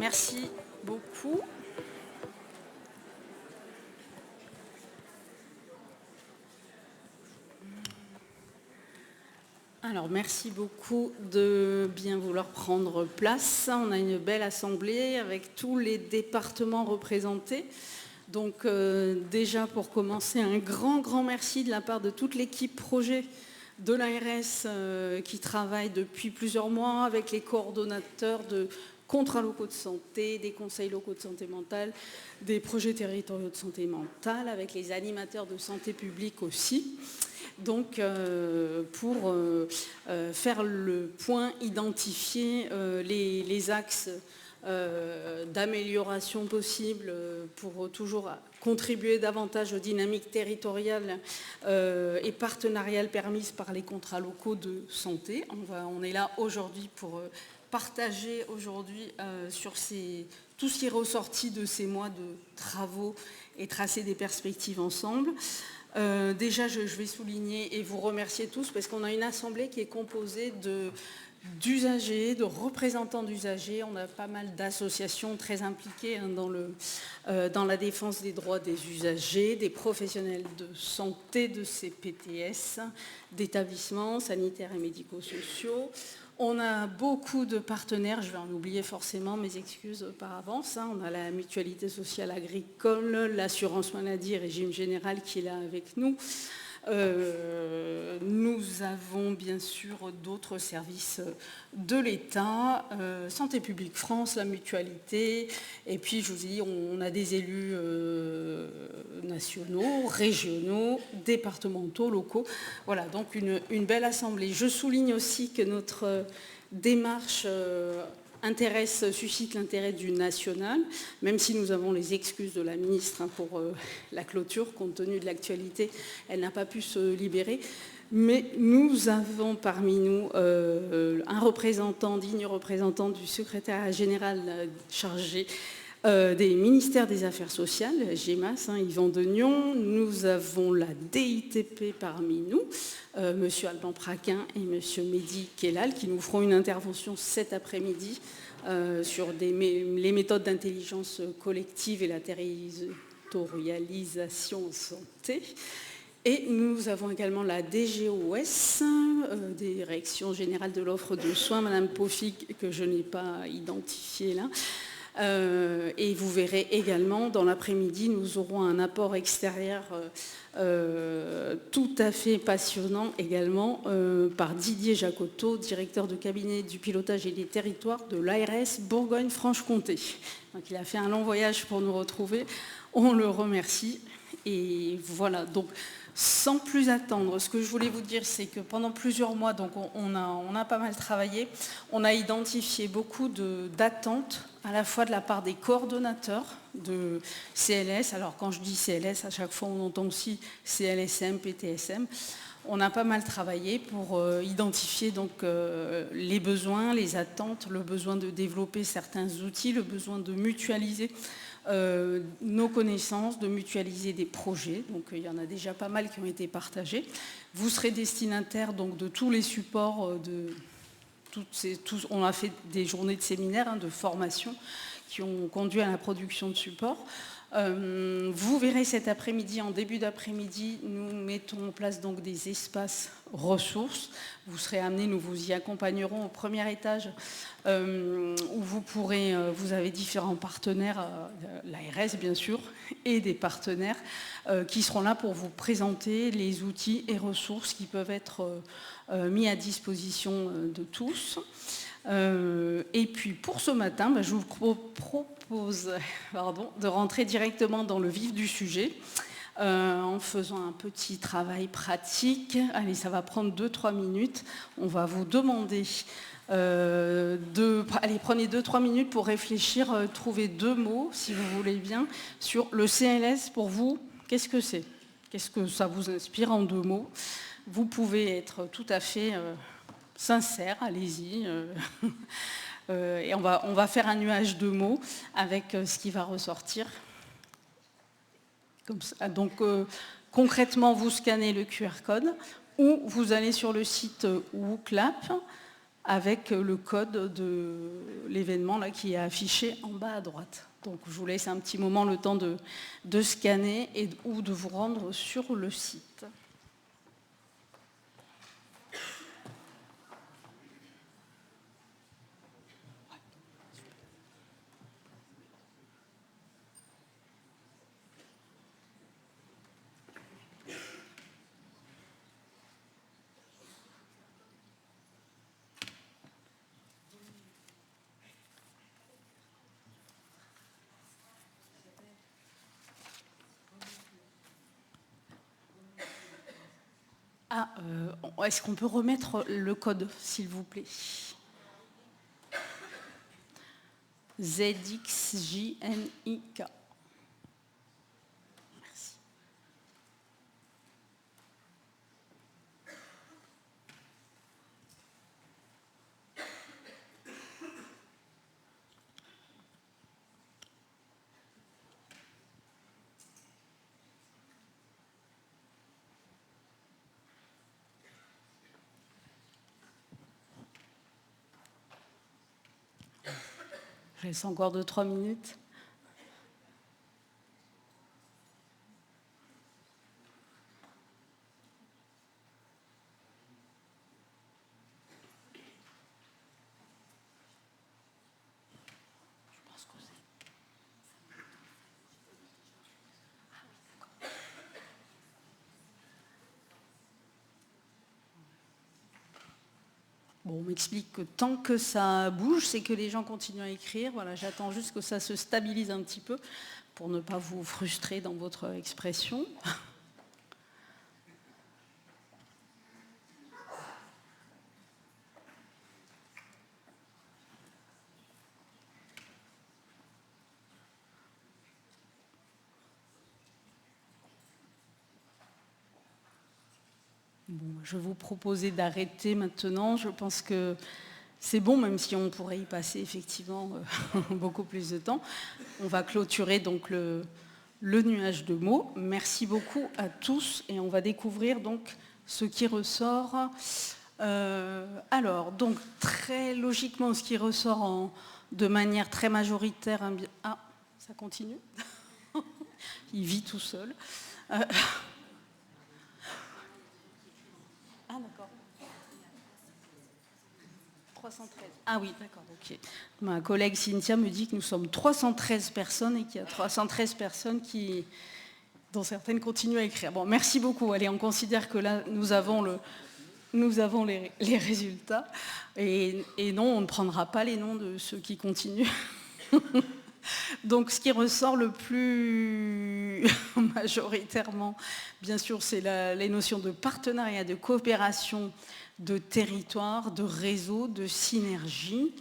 Merci beaucoup. Alors, merci beaucoup de bien vouloir prendre place. On a une belle assemblée avec tous les départements représentés. Donc, déjà, pour commencer, un grand merci de la part de toute l'équipe projet de l'ARS qui travaille depuis plusieurs mois avec les coordonnateurs de contrats locaux de santé, des conseils locaux de santé mentale, des projets territoriaux de santé mentale, avec les animateurs de santé publique aussi. Donc, pour faire le point, identifier les axes d'amélioration possible pour toujours contribuer davantage aux dynamiques territoriales et partenariales permises par les contrats locaux de santé. On est là aujourd'hui pour partager aujourd'hui sur tout ce qui est ressorti de ces mois de travaux et tracer des perspectives ensemble. Déjà, je vais souligner et vous remercier tous parce qu'on a une assemblée qui est composée d'usagers, de représentants d'usagers. On a pas mal d'associations très impliquées dans la défense des droits des usagers, des professionnels de santé, de CPTS, d'établissements sanitaires et médico-sociaux. On a beaucoup de partenaires, je vais en oublier forcément, mes excuses par avance. On a la mutualité sociale agricole, l'assurance maladie, régime général qui est là avec nous. Nous avons bien sûr d'autres services de l'État, Santé publique France, la mutualité, et puis je vous ai dit, on a des élus nationaux, régionaux, départementaux, locaux. Voilà, donc une belle assemblée. Je souligne aussi que notre démarche suscite l'intérêt du national, même si nous avons les excuses de la ministre pour la clôture, compte tenu de l'actualité, elle n'a pas pu se libérer. Mais nous avons parmi nous un digne représentant du secrétariat général chargé des ministères des Affaires sociales, GEMAS, Yvan Degnon. Nous avons la DITP parmi nous, monsieur Alban Praquin et monsieur Mehdi Kellal, qui nous feront une intervention cet après-midi sur les méthodes d'intelligence collective et la territorialisation en santé. Et nous avons également la DGOS, Direction générale de l'offre de soins, Madame Poffic, que je n'ai pas identifiée là. Et vous verrez également, dans l'après-midi, nous aurons un apport extérieur tout à fait passionnant également par Didier Jacotot, directeur de cabinet du pilotage et des territoires de l'ARS Bourgogne-Franche-Comté. Donc il a fait un long voyage pour nous retrouver. On le remercie. Et voilà, donc sans plus attendre, ce que je voulais vous dire, c'est que pendant plusieurs mois, donc on a pas mal travaillé, on a identifié beaucoup d'attentes, à la fois de la part des coordonnateurs de CLS. Alors quand je dis CLS, à chaque fois on entend aussi CLSM, PTSM. On a pas mal travaillé pour identifier donc les besoins, les attentes, le besoin de développer certains outils, le besoin de mutualiser nos connaissances, de mutualiser des projets. Donc il y en a déjà pas mal qui ont été partagés. Vous serez destinataire donc de tous les supports on a fait des journées de séminaires, de formation qui ont conduit à la production de supports. Vous verrez cet après-midi, en début d'après-midi, nous mettons en place donc des espaces ressources. Vous serez amenés, nous vous y accompagnerons au premier étage où vous avez différents partenaires, l'ARS bien sûr, et des partenaires qui seront là pour vous présenter les outils et ressources qui peuvent être mis à disposition de tous. Et puis pour ce matin, je vous propose de rentrer directement dans le vif du sujet en faisant un petit travail pratique. Allez, ça va prendre 2-3 minutes. On va vous demander allez, prenez 2-3 minutes pour réfléchir, trouver 2 mots, si vous voulez bien, sur le CLS pour vous. Qu'est-ce que c'est ? Qu'est-ce que ça vous inspire en 2 mots ? Vous pouvez être tout à fait sincère, allez-y. Et on va faire un nuage de mots avec ce qui va ressortir. Comme ça. Donc, concrètement, vous scannez le QR code ou vous allez sur le site WooClap avec le code de l'événement là qui est affiché en bas à droite. Donc je vous laisse un petit moment le temps de scanner ou de vous rendre sur le site. Est-ce qu'on peut remettre le code, s'il vous plaît? ZXJNIK. Merci. Je laisse encore 2-3 minutes. Bon, on m'explique que tant que ça bouge, c'est que les gens continuent à écrire. Voilà, j'attends juste que ça se stabilise un petit peu pour ne pas vous frustrer dans votre expression. Bon, je vais vous proposer d'arrêter maintenant. Je pense que c'est bon, même si on pourrait y passer effectivement beaucoup plus de temps. On va clôturer donc le nuage de mots. Merci beaucoup à tous et on va découvrir donc ce qui ressort. Alors, donc très logiquement, ce qui ressort de manière très majoritaire... Ah, ça continue. Il vit tout seul. Ah, d'accord. 313. Ah oui, d'accord, ok. Ma collègue Cynthia me dit que nous sommes 313 personnes et qu'il y a 313 personnes dont certaines continuent à écrire. Bon, merci beaucoup. Allez, on considère que là, nous avons les résultats. Et non, on ne prendra pas les noms de ceux qui continuent. Donc, ce qui ressort le plus majoritairement, bien sûr, c'est les notions de partenariat, de coopération, de territoire, de réseau, de synergie.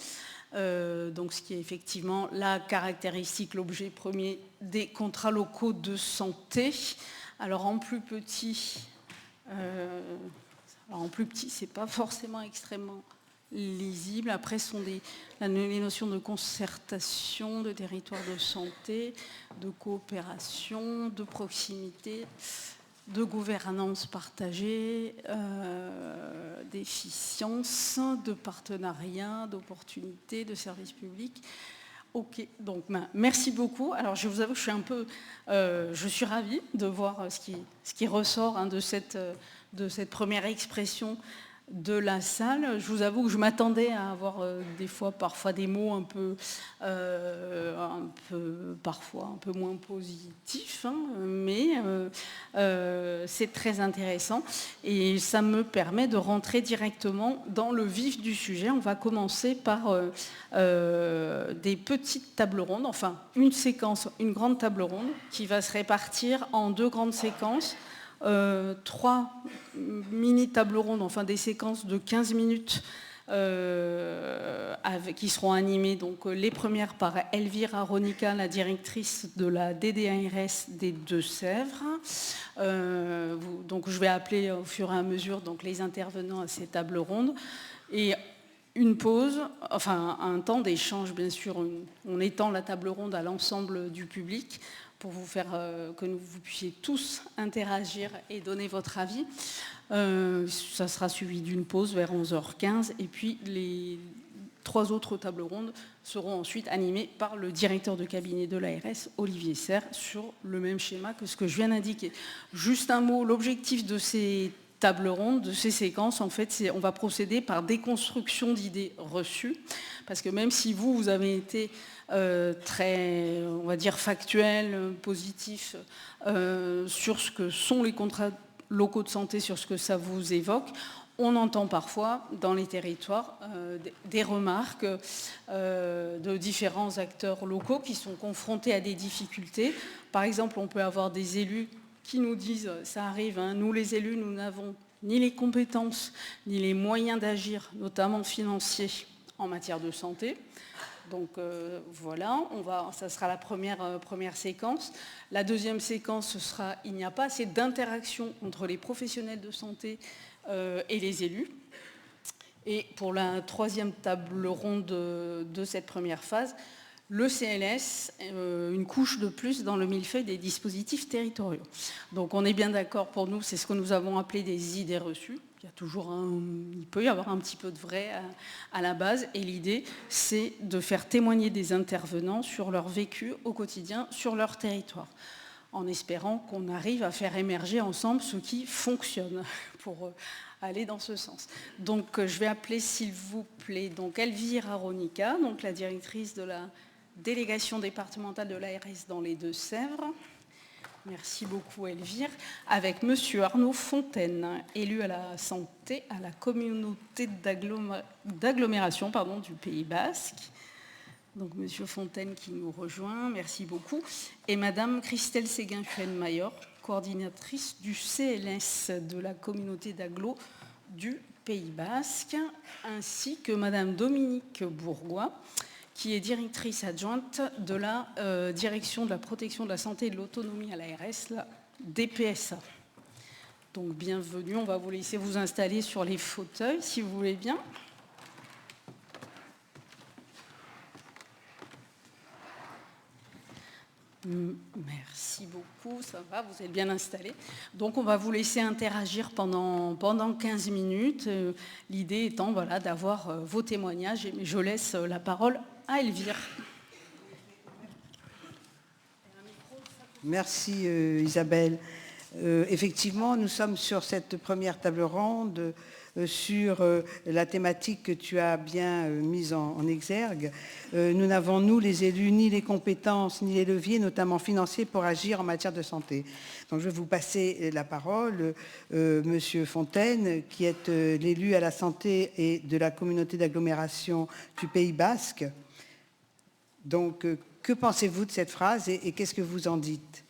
Donc, ce qui est effectivement la caractéristique, l'objet premier des contrats locaux de santé. Alors, en plus petit, c'est pas forcément extrêmement lisible. Après, sont les notions de concertation, de territoire de santé, de coopération, de proximité, de gouvernance partagée, d'efficience, de partenariat, d'opportunité, de service public. Ok, donc merci beaucoup. Alors je vous avoue que je suis ravie de voir ce qui ressort de cette première expression de la salle. Je vous avoue que je m'attendais à avoir parfois des mots parfois un peu moins positifs, hein, mais c'est très intéressant et ça me permet de rentrer directement dans le vif du sujet. On va commencer par des petites tables rondes, enfin une grande table ronde qui va se répartir en 2 grandes séquences. 3 mini tables rondes, enfin des séquences de 15 minutes qui seront animées, donc les premières par Elvira Ronica, la directrice de la DDARS des Deux-Sèvres. Donc je vais appeler au fur et à mesure donc, les intervenants à ces tables rondes. Et une pause, enfin un temps d'échange, bien sûr, on étend la table ronde à l'ensemble du public pour vous faire que vous puissiez tous interagir et donner votre avis. Ça sera suivi d'une pause vers 11h15 et puis 3 autres tables rondes seront ensuite animées par le directeur de cabinet de l'ARS, Olivier Serre, sur le même schéma que ce que je viens d'indiquer. Juste un mot, l'objectif de ces tables rondes, de ces séquences, en fait, on va procéder par déconstruction d'idées reçues, parce que même si vous avez été très, on va dire, factuel, positif sur ce que sont les contrats locaux de santé, sur ce que ça vous évoque, on entend parfois dans les territoires des remarques de différents acteurs locaux qui sont confrontés à des difficultés. Par exemple, on peut avoir des élus qui nous disent, ça arrive, hein, nous les élus, nous n'avons ni les compétences, ni les moyens d'agir, notamment financiers, en matière de santé. Donc voilà, ça sera la première séquence. La deuxième séquence, ce sera, il n'y a pas assez d'interaction entre les professionnels de santé et les élus. Et pour la troisième table ronde de cette première phase, le CLS, une couche de plus dans le millefeuille des dispositifs territoriaux. Donc on est bien d'accord, pour nous, c'est ce que nous avons appelé des idées reçues. Il peut y avoir un petit peu de vrai à la base, et l'idée, c'est de faire témoigner des intervenants sur leur vécu au quotidien, sur leur territoire, en espérant qu'on arrive à faire émerger ensemble ce qui fonctionne pour aller dans ce sens. Donc je vais appeler, s'il vous plaît, donc Elvire Aronica, donc la directrice de la délégation départementale de l'ARS dans les Deux-Sèvres. Merci beaucoup Elvire. Avec monsieur Arnaud Fontaine, élu à la santé à la communauté d'agglomération du Pays Basque. Donc monsieur Fontaine qui nous rejoint, merci beaucoup. Et madame Christelle Séguin-Fuenmayor, coordinatrice du CLS de la communauté d'agglo du Pays Basque, ainsi que madame Dominique Bourgois, qui est directrice adjointe de la direction de la protection de la santé et de l'autonomie à l'ARS, la DPSA. Donc bienvenue, on va vous laisser vous installer sur les fauteuils, si vous voulez bien. Merci beaucoup, ça va, vous êtes bien installés. Donc on va vous laisser interagir pendant 15 minutes. L'idée étant d'avoir vos témoignages, et je laisse la parole à Elvire. Merci Isabelle. Effectivement, nous sommes sur cette première table ronde sur la thématique que tu as bien mise en exergue. Nous n'avons, nous les élus, ni les compétences, ni les leviers, notamment financiers, pour agir en matière de santé. Donc je vais vous passer la parole, monsieur Fontaine, qui est l'élu à la santé et de la communauté d'agglomération du Pays Basque. Donc, que pensez-vous de cette phrase et qu'est-ce que vous en dites ?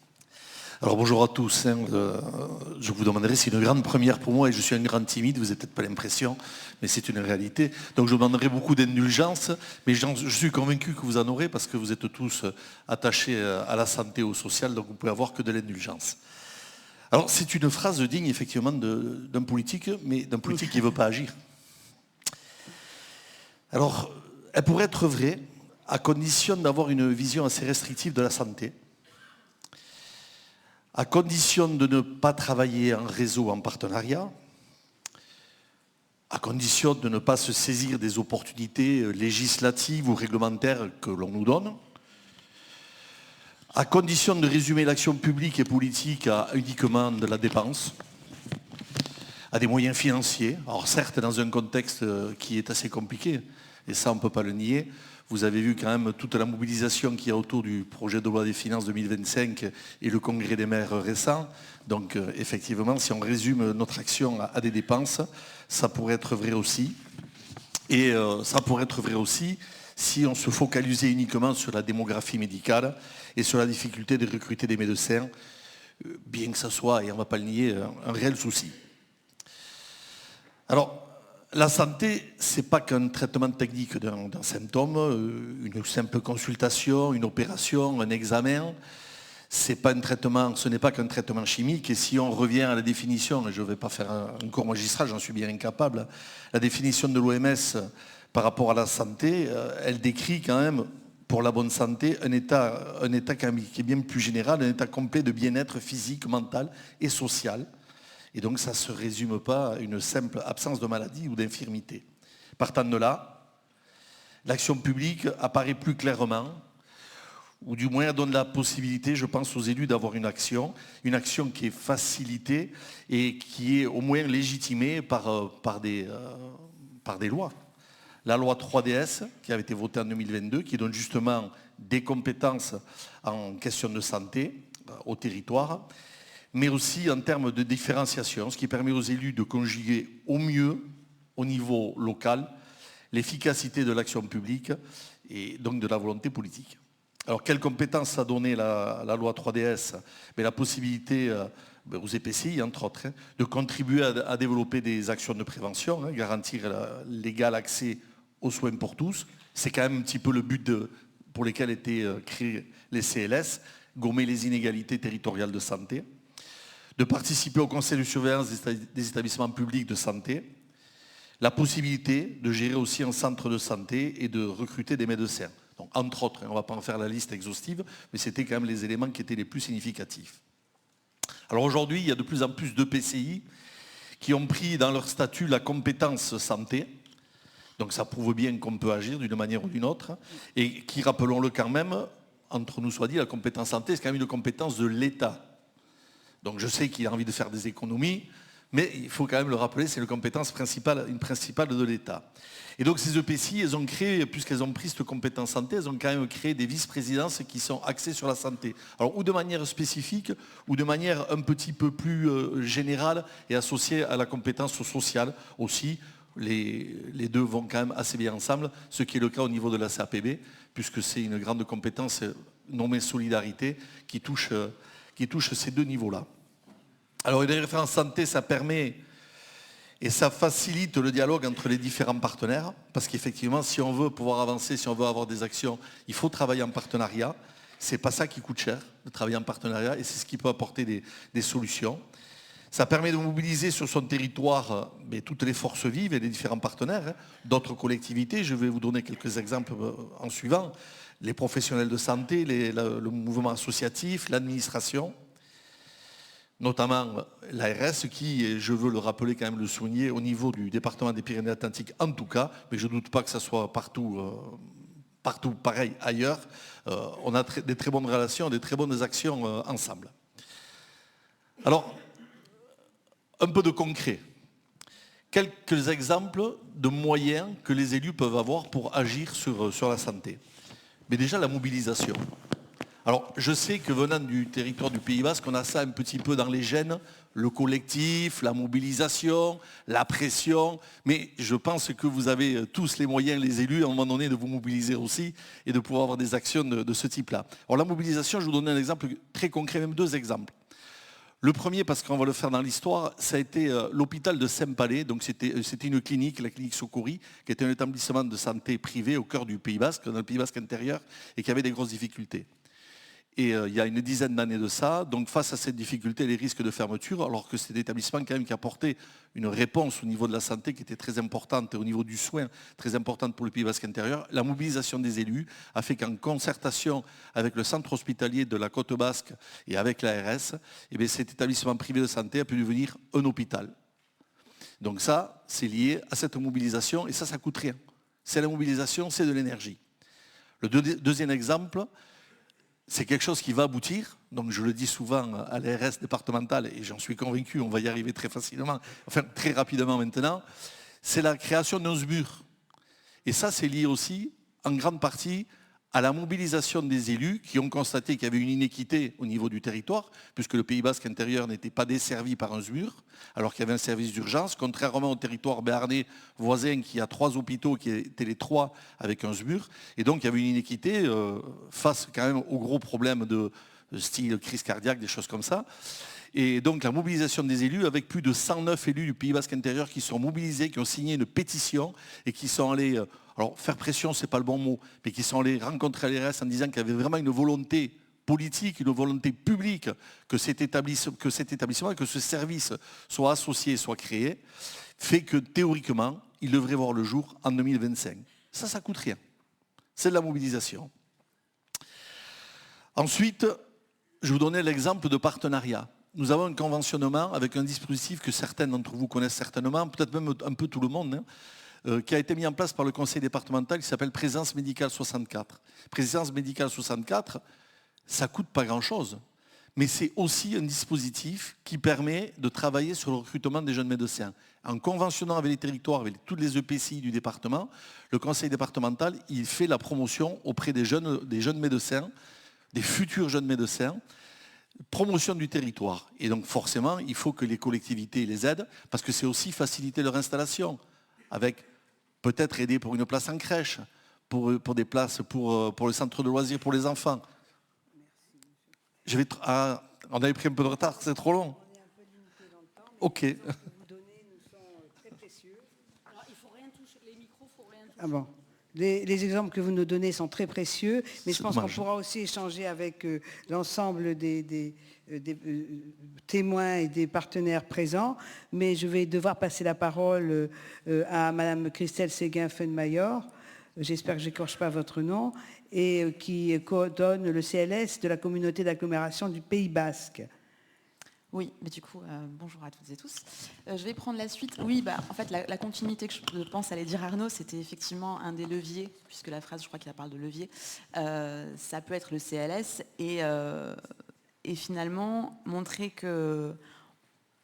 Alors bonjour à tous, je vous demanderai, c'est une grande première pour moi et je suis un grand timide, vous n'avez peut-être pas l'impression, mais c'est une réalité. Donc je vous demanderai beaucoup d'indulgence, mais je suis convaincu que vous en aurez parce que vous êtes tous attachés à la santé, au social, donc vous pouvez avoir que de l'indulgence. Alors c'est une phrase digne effectivement d'un politique, mais d'un politique qui ne veut pas agir. Alors, elle pourrait être vraie à condition d'avoir une vision assez restrictive de la santé, à condition de ne pas travailler en réseau, en partenariat, à condition de ne pas se saisir des opportunités législatives ou réglementaires que l'on nous donne, à condition de résumer l'action publique et politique à uniquement de la dépense, à des moyens financiers. Alors certes, dans un contexte qui est assez compliqué, et ça on ne peut pas le nier. Vous avez vu quand même toute la mobilisation qu'il y a autour du projet de loi des finances 2025 et le congrès des maires récent. Donc effectivement, si on résume notre action à des dépenses, ça pourrait être vrai aussi. Et ça pourrait être vrai aussi si on se focalisait uniquement sur la démographie médicale et sur la difficulté de recruter des médecins, bien que ça soit, et on ne va pas le nier, un réel souci. Alors, la santé, ce n'est pas qu'un traitement technique d'un symptôme, une simple consultation, une opération, un examen. Ce n'est pas qu'un traitement chimique. Et si on revient à la définition, et je ne vais pas faire un cours magistral, j'en suis bien incapable, la définition de l'OMS par rapport à la santé, elle décrit quand même, pour la bonne santé, un état qui est bien plus général, un état complet de bien-être physique, mental et social. Et donc ça ne se résume pas à une simple absence de maladie ou d'infirmité. Partant de là, l'action publique apparaît plus clairement, ou du moins donne la possibilité, je pense, aux élus d'avoir une action qui est facilitée et qui est au moins légitimée par des lois. La loi 3DS, qui avait été votée en 2022, qui donne justement des compétences en question de santé au territoire, mais aussi en termes de différenciation, ce qui permet aux élus de conjuguer au mieux, au niveau local, l'efficacité de l'action publique et donc de la volonté politique. Alors, quelles compétences a donné la loi 3DS? La possibilité aux EPCI, entre autres, de contribuer à développer des actions de prévention, garantir l'égal accès aux soins pour tous. C'est quand même un petit peu le but pour lequel étaient créés les CLS, gommer les inégalités territoriales de santé, de participer au conseil de surveillance des établissements publics de santé, la possibilité de gérer aussi un centre de santé et de recruter des médecins. Donc, entre autres, on ne va pas en faire la liste exhaustive, mais c'était quand même les éléments qui étaient les plus significatifs. Alors aujourd'hui, il y a de plus en plus d'EPCI qui ont pris dans leur statut la compétence santé. Donc ça prouve bien qu'on peut agir d'une manière ou d'une autre. Et qui, rappelons-le quand même, entre nous soit dit, la compétence santé, c'est quand même une compétence de l'État. Donc je sais qu'il a envie de faire des économies, mais il faut quand même le rappeler, c'est une compétence principale de l'État. Et donc ces EPCI, elles ont créé, puisqu'elles ont pris cette compétence santé, elles ont quand même créé des vice-présidences qui sont axées sur la santé. Alors ou de manière spécifique, ou de manière un petit peu plus générale et associée à la compétence sociale aussi. Les deux vont quand même assez bien ensemble, ce qui est le cas au niveau de la CAPB, puisque c'est une grande compétence nommée solidarité qui touche ces deux niveaux-là. Alors une référence santé, ça permet et ça facilite le dialogue entre les différents partenaires, parce qu'effectivement, si on veut pouvoir avancer, si on veut avoir des actions, il faut travailler en partenariat. C'est pas ça qui coûte cher, de travailler en partenariat, et c'est ce qui peut apporter des solutions. Ça permet de mobiliser sur son territoire toutes les forces vives et les différents partenaires, d'autres collectivités. Je vais vous donner quelques exemples en suivant. Les professionnels de santé, le mouvement associatif, l'administration, notamment l'ARS qui, je veux le rappeler quand même, le souligner, au niveau du département des Pyrénées-Atlantiques en tout cas, mais je ne doute pas que ça soit partout pareil ailleurs, on a des très bonnes relations, des très bonnes actions ensemble. Alors, un peu de concret. Quelques exemples de moyens que les élus peuvent avoir pour agir sur la santé. Mais déjà, la mobilisation. Alors, je sais que venant du territoire du Pays Basque, on a ça un petit peu dans les gènes, le collectif, la mobilisation, la pression, mais je pense que vous avez tous les moyens, les élus, à un moment donné, de vous mobiliser aussi et de pouvoir avoir des actions de ce type-là. Alors, la mobilisation, je vous donne un exemple très concret, même deux exemples. Le premier, parce qu'on va le faire dans l'histoire, ça a été l'hôpital de Saint-Palais. Donc c'était une clinique, la clinique Socori, qui était un établissement de santé privé au cœur du Pays Basque, dans le Pays Basque intérieur, et qui avait des grosses difficultés. Et il y a une dizaine d'années de ça, donc face à cette difficulté, les risques de fermeture, alors que c'était un établissement quand même qui apportait une réponse au niveau de la santé qui était très importante et au niveau du soin très importante pour le Pays Basque intérieur, la mobilisation des élus a fait qu'en concertation avec le centre hospitalier de la Côte Basque et avec l'ARS, cet établissement privé de santé a pu devenir un hôpital. Donc ça, c'est lié à cette mobilisation et ça coûte rien. C'est la mobilisation, c'est de l'énergie. Le deuxième exemple, c'est quelque chose qui va aboutir, donc je le dis souvent à l'ARS départementale, et j'en suis convaincu, on va y arriver très facilement, enfin très rapidement maintenant, c'est la création d'un SMUR. Et ça, c'est lié aussi, en grande partie, à la mobilisation des élus qui ont constaté qu'il y avait une inéquité au niveau du territoire, puisque le Pays Basque intérieur n'était pas desservi par un SMUR, alors qu'il y avait un service d'urgence, contrairement au territoire béarnais voisin qui a 3 hôpitaux qui étaient les 3 avec un SMUR. Et donc il y avait une inéquité face quand même aux gros problèmes de style crise cardiaque, des choses comme ça. Et donc la mobilisation des élus, avec plus de 109 élus du Pays Basque intérieur qui sont mobilisés, qui ont signé une pétition et qui sont allés, alors faire pression c'est pas le bon mot, mais qui sont allés rencontrer l'ARS en disant qu'il y avait vraiment une volonté politique, une volonté publique que cet établissement, que ce service soit associé, soit créé, fait que théoriquement, il devrait voir le jour en 2025. Ça coûte rien. C'est de la mobilisation. Ensuite, je vous donnais l'exemple de partenariat. Nous avons un conventionnement avec un dispositif que certains d'entre vous connaissent certainement, peut-être même un peu tout le monde, qui a été mis en place par le conseil départemental qui s'appelle Présence médicale 64. Présence médicale 64, ça ne coûte pas grand-chose, mais c'est aussi un dispositif qui permet de travailler sur le recrutement des jeunes médecins. En conventionnant avec les territoires, avec toutes les EPCI du département, le conseil départemental, il fait la promotion auprès des jeunes médecins, des futurs jeunes médecins, promotion du territoire. Et donc forcément, il faut que les collectivités les aident, parce que c'est aussi faciliter leur installation, avec peut-être aider pour une place en crèche, pour des places pour le centre de loisirs pour les enfants. On avait pris un peu de retard, c'est trop long. On est un peu limité dans le temps. Ok. Les exemples que vous donnez nous sont très précieux. Alors, il faut rien toucher, les micros, il faut rien toucher. Ah bon. Les exemples que vous nous donnez sont très précieux, mais je C'est pense qu'on dommage. pourra aussi échanger avec l'ensemble des témoins et des partenaires présents. Mais je vais devoir passer la parole à Madame Christelle Séguin-Fenmayor, j'espère que je n'écorche pas votre nom, et qui coordonne le CLS de la communauté d'agglomération du Pays Basque. Oui, mais du coup, bonjour à toutes et tous. Je vais prendre la suite. Oui, en fait, la continuité que je pense allait dire Arnaud, c'était effectivement un des leviers, puisque la phrase, je crois qu'il parle de levier. Ça peut être le CLS et finalement montrer que,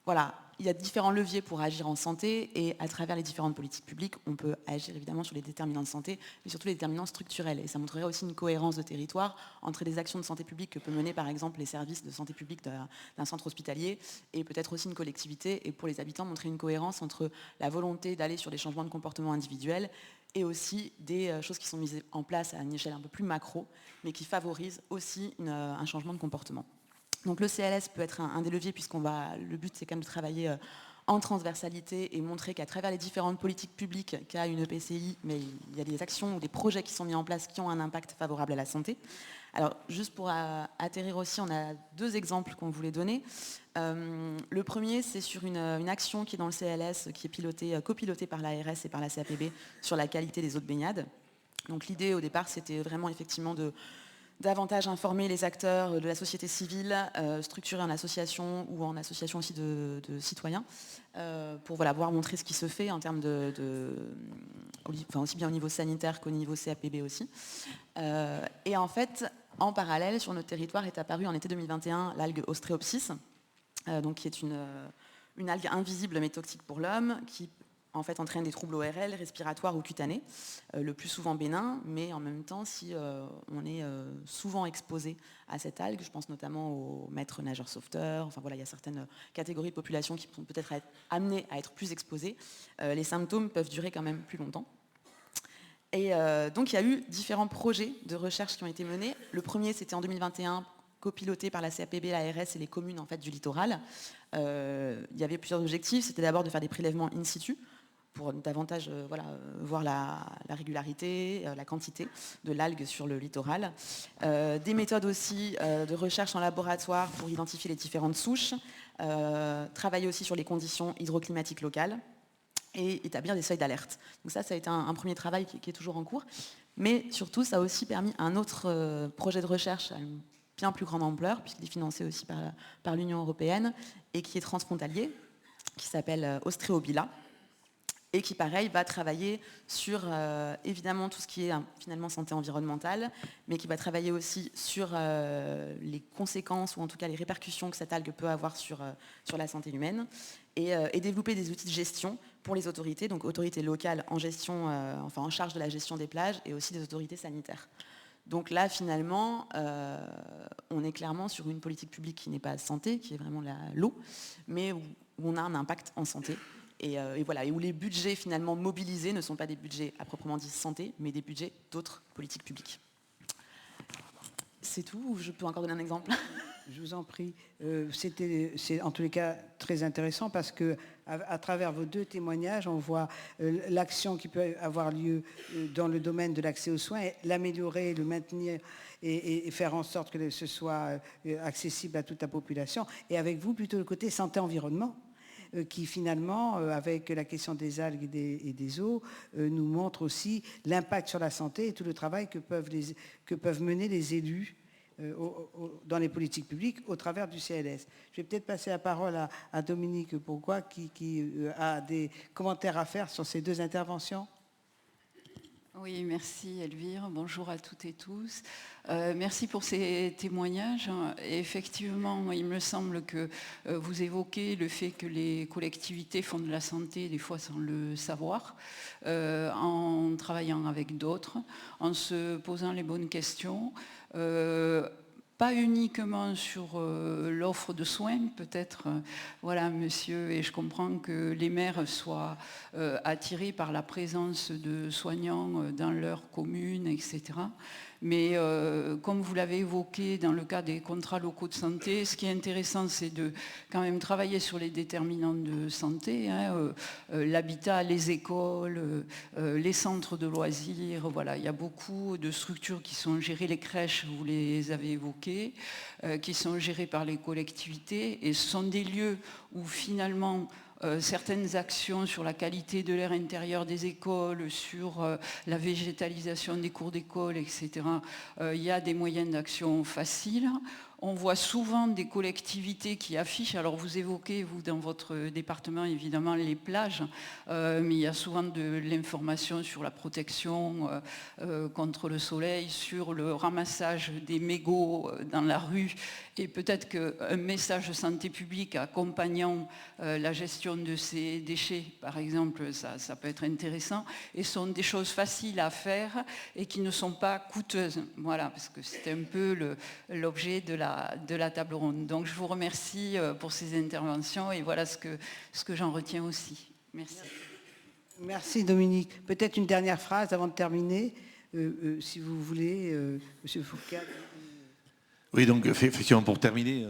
voilà, il y a différents leviers pour agir en santé et à travers les différentes politiques publiques, on peut agir évidemment sur les déterminants de santé, mais surtout les déterminants structurels. Et ça montrerait aussi une cohérence de territoire entre les actions de santé publique que peut mener par exemple les services de santé publique d'un centre hospitalier et peut-être aussi une collectivité, et pour les habitants montrer une cohérence entre la volonté d'aller sur des changements de comportement individuels et aussi des choses qui sont mises en place à une échelle un peu plus macro, mais qui favorisent aussi un changement de comportement. Donc le CLS peut être un des leviers, le but c'est quand même de travailler en transversalité et montrer qu'à travers les différentes politiques publiques qu'a une EPCI, mais il y a des actions ou des projets qui sont mis en place qui ont un impact favorable à la santé. Alors juste pour atterrir aussi, on a 2 exemples qu'on voulait donner. Le premier, c'est sur une action qui est dans le CLS, qui est copilotée par l'ARS et par la CAPB sur la qualité des eaux de baignade. Donc l'idée au départ, c'était vraiment effectivement davantage informer les acteurs de la société civile, structurer en association ou en association aussi de citoyens, pour pouvoir montrer ce qui se fait en termes aussi bien au niveau sanitaire qu'au niveau CAPB aussi. Et en fait, en parallèle, sur notre territoire est apparue en été 2021 l'algue Ostreopsis, donc qui est une algue invisible mais toxique pour l'homme, qui en fait entraîne des troubles ORL, respiratoires ou cutanés, le plus souvent bénins, mais en même temps, si on est souvent exposé à cette algue, je pense notamment aux maîtres nageurs sauveteurs, enfin voilà, il y a certaines catégories de population qui vont peut-être être amenées à être plus exposées, les symptômes peuvent durer quand même plus longtemps. Et donc il y a eu différents projets de recherche qui ont été menés. Le premier, c'était en 2021, copiloté par la CAPB, l'ARS et les communes en fait, du littoral. Il y avait plusieurs objectifs. C'était d'abord de faire des prélèvements in situ, pour davantage voir la régularité, la quantité de l'algue sur le littoral. Des méthodes aussi de recherche en laboratoire pour identifier les différentes souches, travailler aussi sur les conditions hydroclimatiques locales et établir des seuils d'alerte. Donc ça a été un premier travail qui est toujours en cours. Mais surtout, ça a aussi permis un autre projet de recherche à une bien plus grande ampleur, puisqu'il est financé aussi par l'Union européenne et qui est transfrontalier, qui s'appelle Ostreobila, et qui, pareil, va travailler sur, évidemment, tout ce qui est finalement santé environnementale, mais qui va travailler aussi sur les conséquences, ou en tout cas les répercussions que cette algue peut avoir sur la santé humaine, et développer des outils de gestion pour les autorités, donc autorités locales en gestion, en charge de la gestion des plages, et aussi des autorités sanitaires. Donc là, finalement, on est clairement sur une politique publique qui n'est pas santé, qui est vraiment l'eau, mais où on a un impact en santé. Et où les budgets finalement mobilisés ne sont pas des budgets à proprement dit santé, mais des budgets d'autres politiques publiques. C'est tout, ou je peux encore donner un exemple? Je vous en prie. C'est en tous les cas très intéressant parce que à travers vos 2 témoignages, on voit l'action qui peut avoir lieu dans le domaine de l'accès aux soins, l'améliorer, le maintenir et faire en sorte que ce soit accessible à toute la population. Et avec vous, plutôt le côté santé-environnement, qui finalement, avec la question des algues et des eaux, nous montre aussi l'impact sur la santé et tout le travail que peuvent mener les élus dans les politiques publiques au travers du CLS. Je vais peut-être passer la parole à Dominique Bourgois qui a des commentaires à faire sur ces deux interventions. Oui, merci Elvire. Bonjour à toutes et tous. Merci pour ces témoignages. Et effectivement, il me semble que vous évoquez le fait que les collectivités font de la santé des fois sans le savoir, en travaillant avec d'autres, en se posant les bonnes questions. Pas uniquement sur l'offre de soins, peut-être, voilà, monsieur, et je comprends que les maires soient attirés par la présence de soignants dans leur commune, etc. Mais comme vous l'avez évoqué dans le cas des contrats locaux de santé, ce qui est intéressant, c'est de quand même travailler sur les déterminants de santé, hein, l'habitat, les écoles, les centres de loisirs. Voilà, il y a beaucoup de structures qui sont gérées, les crèches, vous les avez évoquées, qui sont gérées par les collectivités. Et ce sont des lieux où finalement certaines actions sur la qualité de l'air intérieur des écoles, sur la végétalisation des cours d'école, etc. Il y a des moyens d'action faciles. On voit souvent des collectivités qui affichent, alors vous évoquez, vous, dans votre département, évidemment, les plages, mais il y a souvent de l'information sur la protection contre le soleil, sur le ramassage des mégots dans la rue, et peut-être qu'un message santé publique accompagnant la gestion de ces déchets, par exemple, ça peut être intéressant, et sont des choses faciles à faire et qui ne sont pas coûteuses. Voilà, parce que c'est un peu l'objet de la table ronde. Donc je vous remercie pour ces interventions et voilà ce que j'en retiens aussi. Merci. Merci Dominique. Peut-être une dernière phrase avant de terminer, si vous voulez, Monsieur Fourcade. Oui, donc effectivement, pour terminer,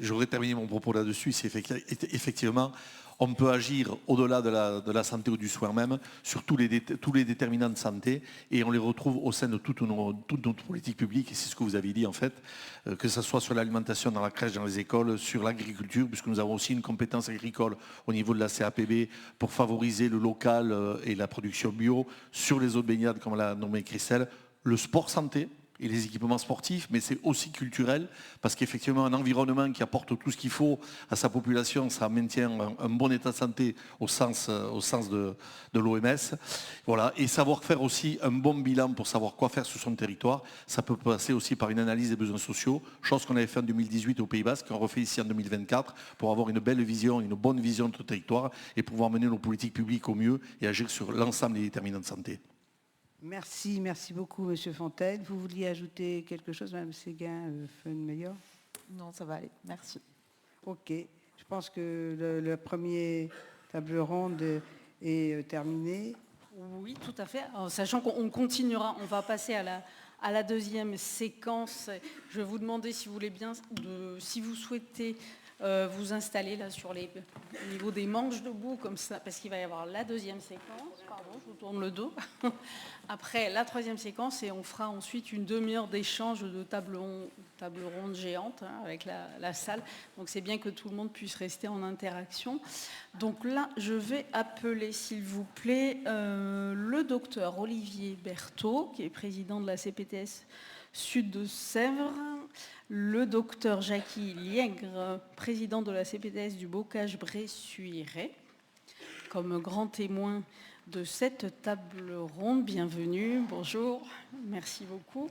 j'aurais terminé mon propos là-dessus, c'est effectivement, on peut agir au-delà de la santé ou du soin même, sur tous les déterminants de santé, et on les retrouve au sein de toute notre politique publique, et c'est ce que vous avez dit en fait, que ce soit sur l'alimentation dans la crèche, dans les écoles, sur l'agriculture, puisque nous avons aussi une compétence agricole au niveau de la CAPB pour favoriser le local et la production bio, sur les eaux de baignade, comme l'a nommé Christelle, le sport santé, et les équipements sportifs, mais c'est aussi culturel, parce qu'effectivement, un environnement qui apporte tout ce qu'il faut à sa population, ça maintient un bon état de santé au sens de l'OMS. Voilà. Et savoir faire aussi un bon bilan pour savoir quoi faire sur son territoire, ça peut passer aussi par une analyse des besoins sociaux, chose qu'on avait fait en 2018 au Pays Basque, qu'on refait ici en 2024, pour avoir une belle vision, une bonne vision de notre territoire, et pouvoir mener nos politiques publiques au mieux et agir sur l'ensemble des déterminants de santé. Merci beaucoup, Monsieur Fontaine. Vous vouliez ajouter quelque chose, Madame Séguin-Fenmeilleur? Non, ça va aller. Merci. Ok. Je pense que le premier table ronde est terminé. Oui, tout à fait. En sachant qu'on continuera, on va passer à la deuxième séquence. Je vais vous demander, si vous voulez bien, si vous souhaitez vous installer là au niveau des manches debout, comme ça, parce qu'il va y avoir la deuxième séquence. Pardon, je vous tourne le dos. Après la troisième séquence, et on fera ensuite une demi-heure d'échange de table ronde géante avec la salle. Donc c'est bien que tout le monde puisse rester en interaction. Donc là, je vais appeler, s'il vous plaît, le docteur Olivier Berthaud, qui est président de la CPTS Sud de Sèvres, le docteur Jackie Liègre, président de la CPTS du Bocage-Bressuire, comme grand témoin de cette table ronde. Bienvenue, bonjour, merci beaucoup.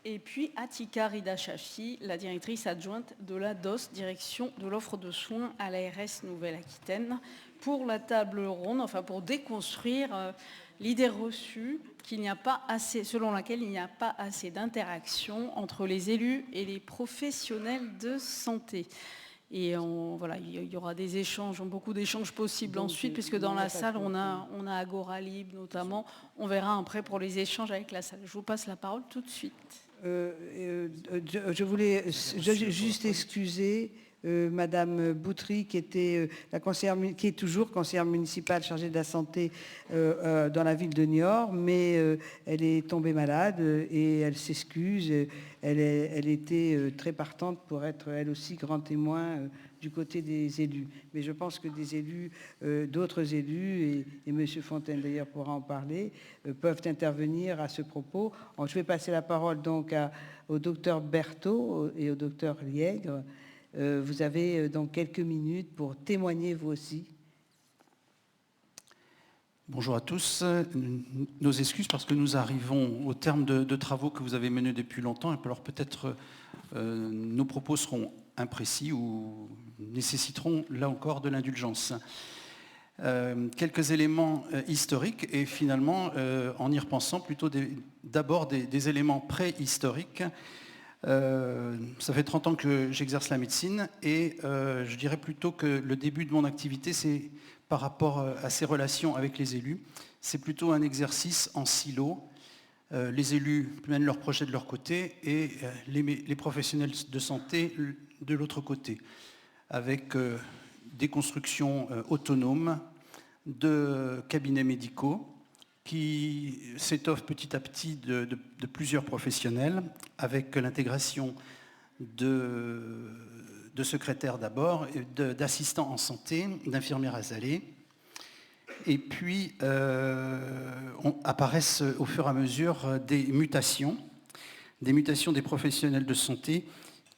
Et puis Atika Rida Chafi, la directrice adjointe de la DOS, direction de l'offre de soins à l'ARS Nouvelle-Aquitaine, pour la table ronde, enfin pour déconstruire l'idée reçue selon laquelle il n'y a pas assez d'interaction entre les élus et les professionnels de santé. Et voilà, il y aura des échanges, beaucoup d'échanges possibles ensuite, puisque dans la salle, on a Agora Libre notamment. On verra après pour les échanges avec la salle. Je vous passe la parole tout de suite. Je voulais juste excuser Madame Boutry, qui était qui est toujours conseillère municipale chargée de la santé dans la ville de Niort, mais elle est tombée malade et elle s'excuse. Elle était très partante pour être elle aussi grand témoin du côté des élus. Mais je pense que des élus, d'autres élus, et M. Fontaine d'ailleurs pourra en parler, peuvent intervenir à ce propos. Je vais passer la parole donc au docteur Berthaud et au docteur Liègre. Vous avez donc quelques minutes pour témoigner vous aussi. Bonjour à tous. Nos excuses parce que nous arrivons au terme de travaux que vous avez menés depuis longtemps. Et alors peut-être nos propos seront imprécis ou nécessiteront là encore de l'indulgence. Quelques éléments historiques et finalement, en y repensant, plutôt d'abord des éléments préhistoriques. Ça fait 30 ans que j'exerce la médecine et je dirais plutôt que le début de mon activité, c'est par rapport à ces relations avec les élus, c'est plutôt un exercice en silo. Les élus mènent leurs projets de leur côté et les professionnels de santé de l'autre côté, avec des constructions autonomes de cabinets médicaux qui s'étoffent petit à petit de plusieurs professionnels, avec l'intégration de secrétaires d'abord, d'assistants en santé, d'infirmières azalées. Et puis apparaissent au fur et à mesure des mutations des professionnels de santé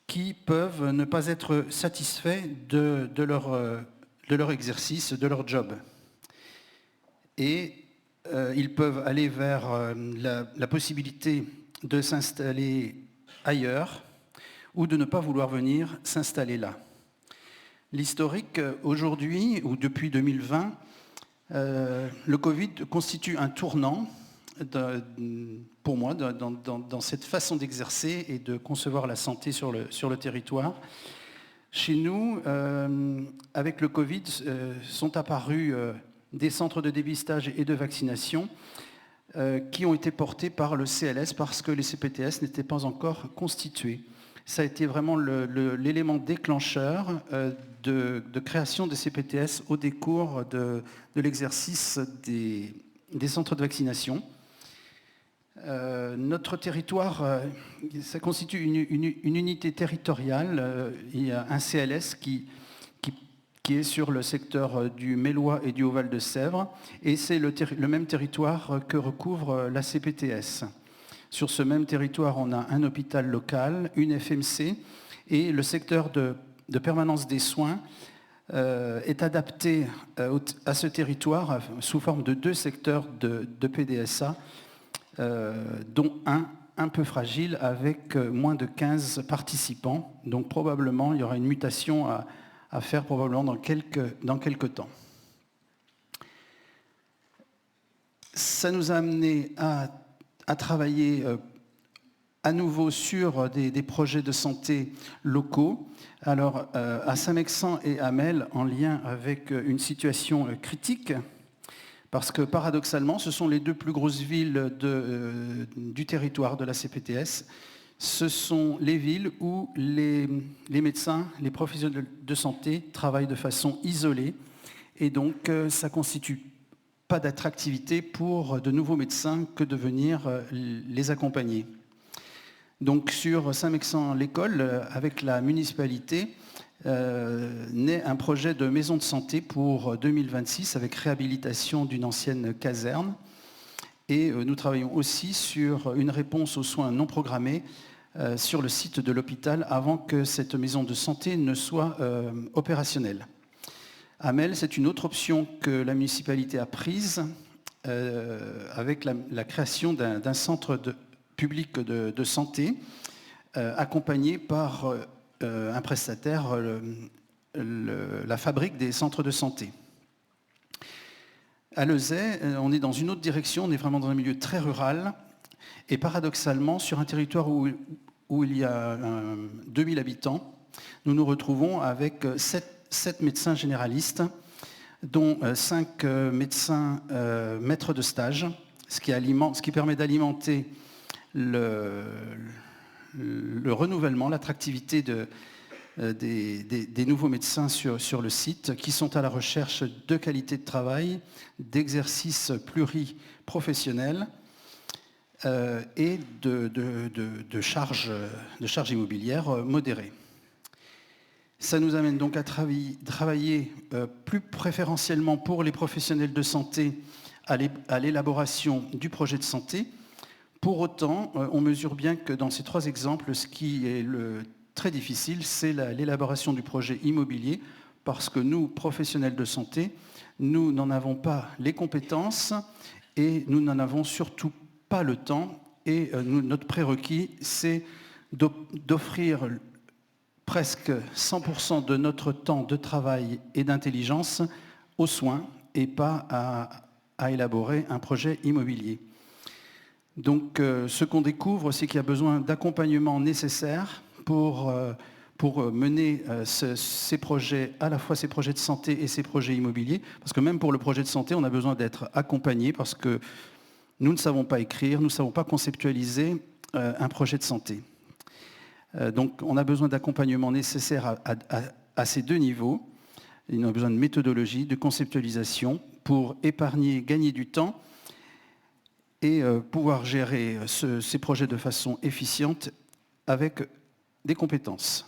qui peuvent ne pas être satisfaits de leur exercice, de leur job. Et ils peuvent aller vers la possibilité de s'installer ailleurs ou de ne pas vouloir venir s'installer là. L'historique, aujourd'hui, ou depuis 2020, le Covid constitue un tournant pour moi dans cette façon d'exercer et de concevoir la santé sur le territoire. Chez nous, avec le Covid, sont apparus des centres de dépistage et de vaccination qui ont été portés par le CLS parce que les CPTS n'étaient pas encore constitués. Ça a été vraiment l'élément déclencheur de création des CPTS au décours de l'exercice des centres de vaccination. Notre territoire, ça constitue une unité territoriale. Il y a un CLS qui est sur le secteur du Mélois et du Haut-Val-de-Sèvres, et c'est le même territoire que recouvre la CPTS. Sur ce même territoire, on a un hôpital local, une FMC, et le secteur de permanence des soins est adapté à ce territoire sous forme de 2 secteurs de PDSA, dont un peu fragile avec moins de 15 participants. Donc probablement, il y aura une mutation à faire probablement dans quelques temps. Ça nous a amené à travailler à nouveau sur des projets de santé locaux. Alors, à Saint-Mexan et à Mel, en lien avec une situation critique, parce que paradoxalement, ce sont les 2 plus grosses villes du territoire de la CPTS. Ce sont les villes où les médecins, les professionnels de santé travaillent de façon isolée, et donc ça constitue pas d'attractivité pour de nouveaux médecins que de venir les accompagner. Donc sur Saint-Mexan-l'École, avec la municipalité, naît un projet de maison de santé pour 2026 avec réhabilitation d'une ancienne caserne. Et nous travaillons aussi sur une réponse aux soins non programmés sur le site de l'hôpital avant que cette maison de santé ne soit opérationnelle. À Mel, c'est une autre option que la municipalité a prise avec la création d'un centre public de santé accompagné par un prestataire, la fabrique des centres de santé. À Lezay, on est dans une autre direction, on est vraiment dans un milieu très rural et paradoxalement, sur un territoire où il y a 2000 habitants, nous nous retrouvons avec 7 médecins généralistes, dont 5 médecins maîtres de stage, ce qui permet d'alimenter le renouvellement, l'attractivité des nouveaux médecins sur le site qui sont à la recherche de qualité de travail, d'exercices pluriprofessionnels et de charges immobilières modérées. Ça nous amène donc à travailler plus préférentiellement pour les professionnels de santé à l'élaboration du projet de santé. Pour autant, on mesure bien que dans ces 3 exemples, ce qui est très difficile, c'est l'élaboration du projet immobilier, parce que nous, professionnels de santé, nous n'en avons pas les compétences et nous n'en avons surtout pas le temps. Et notre prérequis, c'est d'offrir presque 100% de notre temps de travail et d'intelligence aux soins et pas à élaborer un projet immobilier. Donc ce qu'on découvre, c'est qu'il y a besoin d'accompagnement nécessaire pour mener ces projets, à la fois ces projets de santé et ces projets immobiliers, parce que même pour le projet de santé, on a besoin d'être accompagné, parce que nous ne savons pas écrire, nous ne savons pas conceptualiser un projet de santé. Donc on a besoin d'accompagnement nécessaire à ces 2 niveaux. On a besoin de méthodologie, de conceptualisation pour épargner, gagner du temps et pouvoir gérer ces projets de façon efficiente avec des compétences.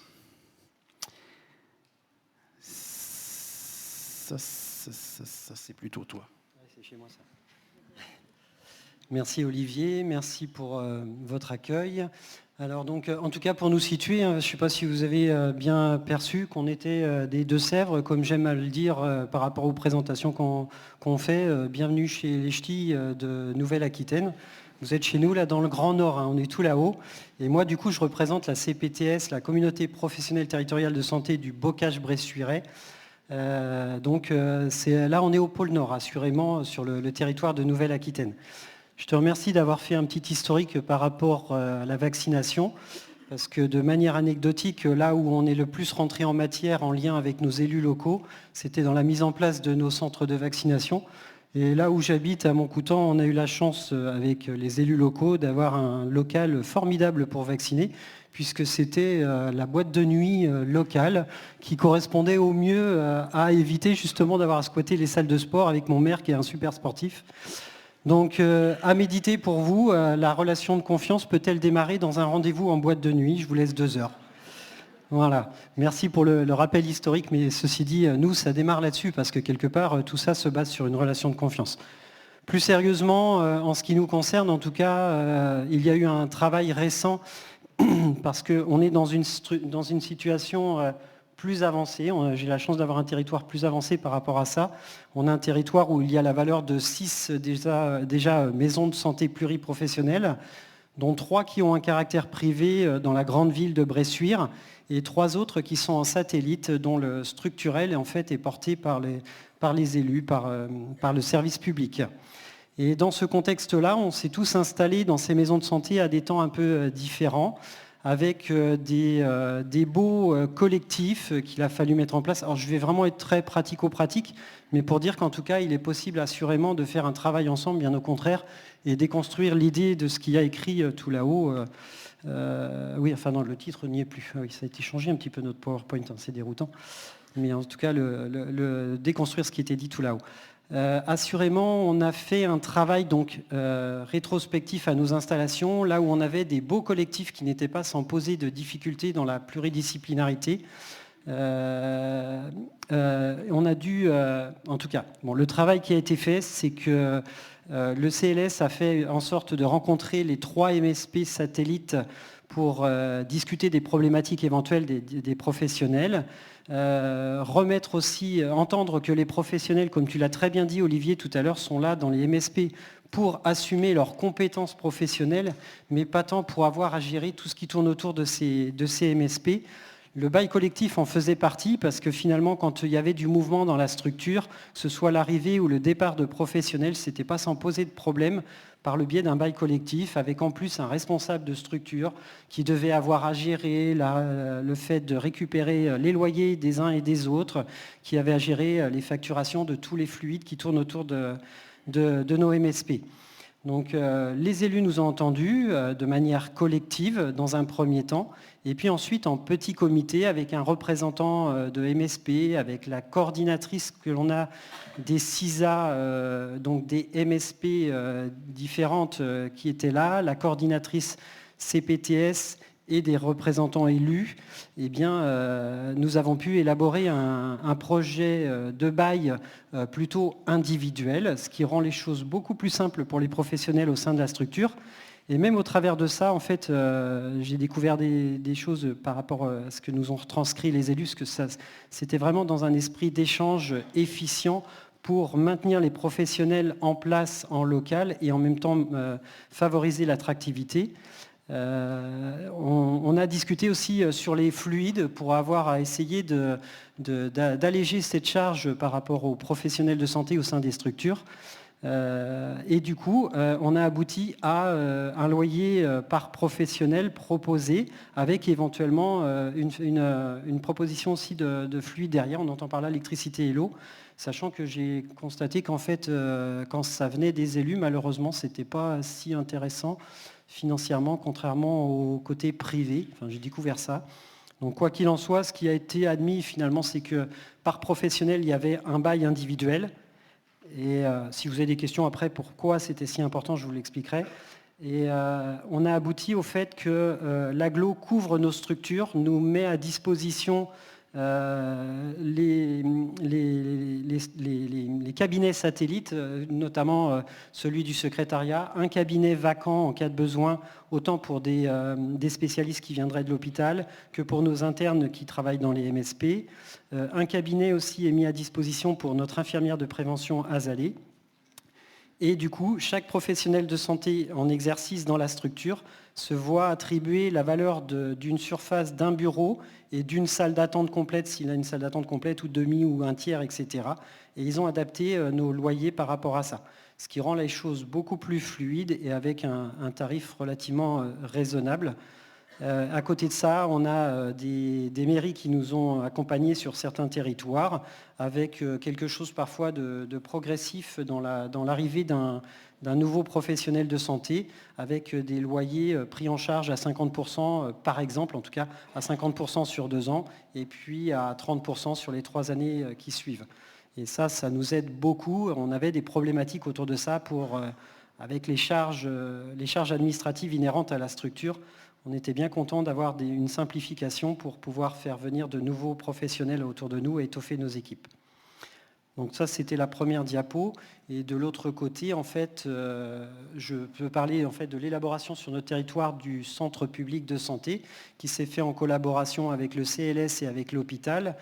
Ça c'est plutôt toi. Ouais, c'est chez moi ça. Merci Olivier, merci pour votre accueil. Alors donc, en tout cas pour nous situer, je ne sais pas si vous avez bien perçu qu'on était des Deux-Sèvres, comme j'aime à le dire par rapport aux présentations qu'on fait. Bienvenue chez les Ch'tis de Nouvelle-Aquitaine. Vous êtes chez nous là dans le Grand Nord, hein, on est tout là-haut. Et moi du coup je représente la CPTS, la Communauté Professionnelle Territoriale de Santé du Bocage-Bressuiret. Donc là on est au pôle Nord, assurément sur le territoire de Nouvelle-Aquitaine. Je te remercie d'avoir fait un petit historique par rapport à la vaccination, parce que de manière anecdotique, là où on est le plus rentré en matière en lien avec nos élus locaux, c'était dans la mise en place de nos centres de vaccination. Et là où j'habite, à Montcoutan, on a eu la chance, avec les élus locaux, d'avoir un local formidable pour vacciner, puisque c'était la boîte de nuit locale qui correspondait au mieux à éviter justement d'avoir à squatter les salles de sport avec mon maire qui est un super sportif. Donc à méditer pour vous, la relation de confiance peut-elle démarrer dans un rendez-vous en boîte de nuit? Je vous laisse 2 heures. Voilà, merci pour le rappel historique, mais ceci dit, nous, ça démarre là-dessus, parce que quelque part, tout ça se base sur une relation de confiance. Plus sérieusement, en ce qui nous concerne, en tout cas, il y a eu un travail récent, parce qu'on est dans une situation plus avancée. J'ai la chance d'avoir un territoire plus avancé par rapport à ça. On a un territoire où il y a la valeur de 6 déjà maisons de santé pluriprofessionnelles, dont 3 qui ont un caractère privé dans la grande ville de Bressuire, et 3 autres qui sont en satellite, dont le structurel en fait est porté par les élus, par le service public. Et dans ce contexte-là, on s'est tous installés dans ces maisons de santé à des temps un peu différents, avec des beaux collectifs qu'il a fallu mettre en place. Alors je vais vraiment être très pratico-pratique, mais pour dire qu'en tout cas, il est possible assurément de faire un travail ensemble, bien au contraire, et déconstruire l'idée de ce qu'il y a écrit tout là-haut. Oui, enfin non, le titre n'y est plus. Oui, ça a été changé un petit peu notre PowerPoint, hein, c'est déroutant. Mais en tout cas, déconstruire ce qui était dit tout là-haut. Assurément, on a fait un travail donc rétrospectif à nos installations, là où on avait des beaux collectifs qui n'étaient pas sans poser de difficultés dans la pluridisciplinarité. On a dû, en tout cas, le travail qui a été fait, c'est que le CLS a fait en sorte de rencontrer les 3 MSP satellites pour discuter des problématiques éventuelles des professionnels. Remettre aussi, entendre que les professionnels, comme tu l'as très bien dit Olivier tout à l'heure, sont là dans les MSP pour assumer leurs compétences professionnelles, mais pas tant pour avoir à gérer tout ce qui tourne autour de ces MSP. Le bail collectif en faisait partie parce que finalement, quand il y avait du mouvement dans la structure, que ce soit l'arrivée ou le départ de professionnels, ce n'était pas sans poser de problème par le biais d'un bail collectif, avec en plus un responsable de structure qui devait avoir à gérer le fait de récupérer les loyers des uns et des autres, qui avait à gérer les facturations de tous les fluides qui tournent autour de nos MSP. Donc les élus nous ont entendus de manière collective dans un premier temps, et puis ensuite en petit comité avec un représentant de MSP, avec la coordinatrice que l'on a des CISA, donc des MSP différentes qui étaient là, la coordinatrice CPTS et des représentants élus. Eh bien, nous avons pu élaborer un projet de bail plutôt individuel, ce qui rend les choses beaucoup plus simples pour les professionnels au sein de la structure. Et même au travers de ça, en fait, j'ai découvert des choses par rapport à ce que nous ont retranscrit les élus, parce que c'était vraiment dans un esprit d'échange efficient pour maintenir les professionnels en place en local et en même temps favoriser l'attractivité. On a discuté aussi sur les fluides pour avoir à essayer d'alléger cette charge par rapport aux professionnels de santé au sein des structures. Et du coup, on a abouti à un loyer par professionnel proposé, avec éventuellement une proposition aussi de fluide derrière. On entend par là l'électricité et l'eau, sachant que j'ai constaté qu'en fait, quand ça venait des élus, malheureusement, ce n'était pas si intéressant financièrement, contrairement au côté privé. Enfin, j'ai découvert ça. Donc quoi qu'il en soit, ce qui a été admis finalement, c'est que par professionnel, il y avait un bail individuel. Et si vous avez des questions après, pourquoi c'était si important, je vous l'expliquerai. Et on a abouti au fait que l'agglo couvre nos structures, nous met à disposition les cabinets satellites, notamment celui du secrétariat, un cabinet vacant en cas de besoin, autant pour des spécialistes qui viendraient de l'hôpital que pour nos internes qui travaillent dans les MSP. Un cabinet aussi est mis à disposition pour notre infirmière de prévention Azalée. Et du coup, chaque professionnel de santé en exercice dans la structure se voit attribuer la valeur d'une surface d'un bureau et d'une salle d'attente complète, s'il a une salle d'attente complète, ou demi ou un tiers, etc. Et ils ont adapté nos loyers par rapport à ça, ce qui rend les choses beaucoup plus fluides et avec un tarif relativement raisonnable. À côté de ça, on a des mairies qui nous ont accompagnés sur certains territoires, avec quelque chose parfois de progressif dans l'arrivée d'un nouveau professionnel de santé, avec des loyers pris en charge à 50%, par exemple, en tout cas à 50% sur 2 ans, et puis à 30% sur les 3 années qui suivent. Et ça nous aide beaucoup. On avait des problématiques autour de ça avec les charges administratives inhérentes à la structure. On était bien content d'avoir une simplification pour pouvoir faire venir de nouveaux professionnels autour de nous et étoffer nos équipes. Donc ça, c'était la première diapo. Et de l'autre côté, en fait, je peux parler en fait, de l'élaboration sur notre territoire du centre public de santé qui s'est fait en collaboration avec le CLS et avec l'hôpital.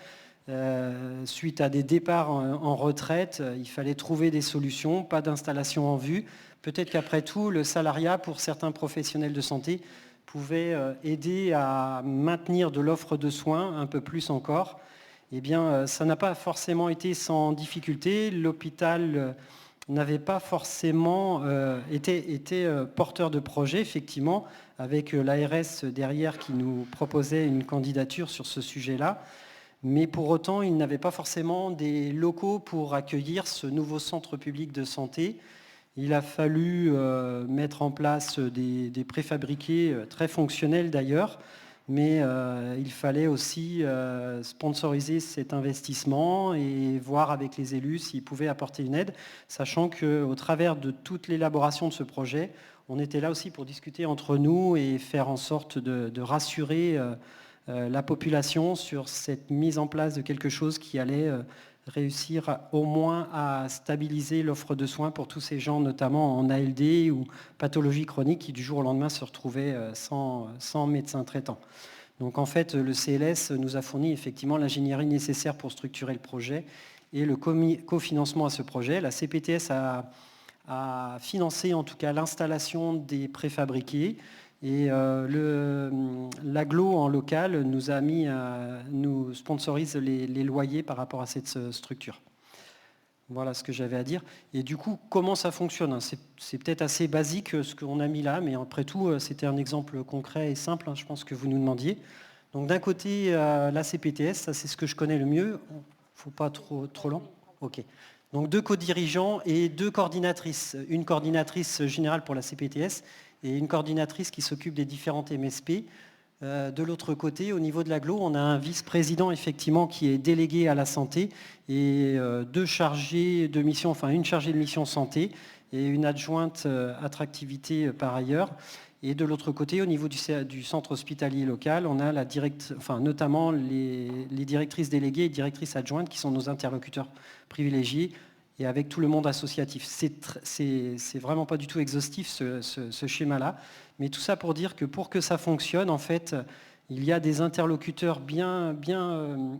Suite à des départs en retraite, il fallait trouver des solutions, pas d'installation en vue. Peut-être qu'après tout, le salariat pour certains professionnels de santé pouvait aider à maintenir de l'offre de soins un peu plus encore. Eh bien, ça n'a pas forcément été sans difficulté. L'hôpital n'avait pas forcément été porteur de projet, effectivement, avec l'ARS derrière qui nous proposait une candidature sur ce sujet-là. Mais pour autant, il n'avait pas forcément des locaux pour accueillir ce nouveau centre public de santé. Il a fallu mettre en place des préfabriqués très fonctionnels d'ailleurs, mais il fallait aussi sponsoriser cet investissement et voir avec les élus s'ils pouvaient apporter une aide, sachant qu'au travers de toute l'élaboration de ce projet, on était là aussi pour discuter entre nous et faire en sorte de rassurer la population sur cette mise en place de quelque chose qui allait réussir au moins à stabiliser l'offre de soins pour tous ces gens, notamment en ALD ou pathologie chronique, qui du jour au lendemain se retrouvaient sans médecin traitant. Donc en fait, le CLS nous a fourni effectivement l'ingénierie nécessaire pour structurer le projet et le cofinancement à ce projet. La CPTS a financé en tout cas l'installation des préfabriqués. Et l'agglo en local nous sponsorise les loyers par rapport à cette structure. Voilà ce que j'avais à dire. Et du coup, comment ça fonctionne ? C'est peut-être assez basique ce qu'on a mis là, mais après tout, c'était un exemple concret et simple, je pense que vous nous demandiez. Donc d'un côté, la CPTS, ça c'est ce que je connais le mieux. Il ne faut pas trop long. Ok. Donc 2 co-dirigeants et 2 coordinatrices. Une coordinatrice générale pour la CPTS et une coordinatrice qui s'occupe des différentes MSP. De l'autre côté, au niveau de l'agglo, on a un vice-président effectivement qui est délégué à la santé et 2 chargés de mission, enfin une chargée de mission santé et une adjointe attractivité par ailleurs. Et de l'autre côté, au niveau du centre hospitalier local, on a notamment les directrices déléguées et directrices adjointes qui sont nos interlocuteurs privilégiés et avec tout le monde associatif. C'est vraiment pas du tout exhaustif ce schéma-là. Mais tout ça pour dire que pour que ça fonctionne, en fait, il y a des interlocuteurs bien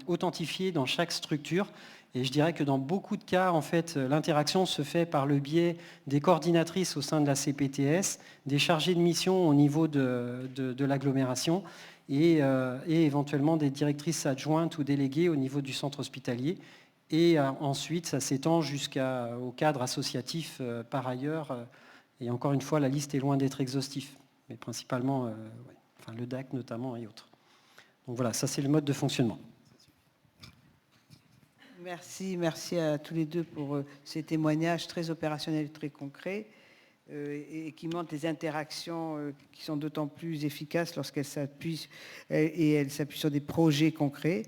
authentifiés dans chaque structure. Et je dirais que dans beaucoup de cas, en fait, l'interaction se fait par le biais des coordinatrices au sein de la CPTS, des chargés de mission au niveau de l'agglomération et éventuellement des directrices adjointes ou déléguées au niveau du centre hospitalier. Et ensuite, ça s'étend jusqu'au cadre associatif par ailleurs. Et encore une fois, la liste est loin d'être exhaustive. Mais principalement, le DAC notamment et autres. Donc voilà, ça c'est le mode de fonctionnement. Merci à tous les deux pour ces témoignages très opérationnels et très concrets et qui montrent les interactions qui sont d'autant plus efficaces lorsqu'elles s'appuient sur des projets concrets.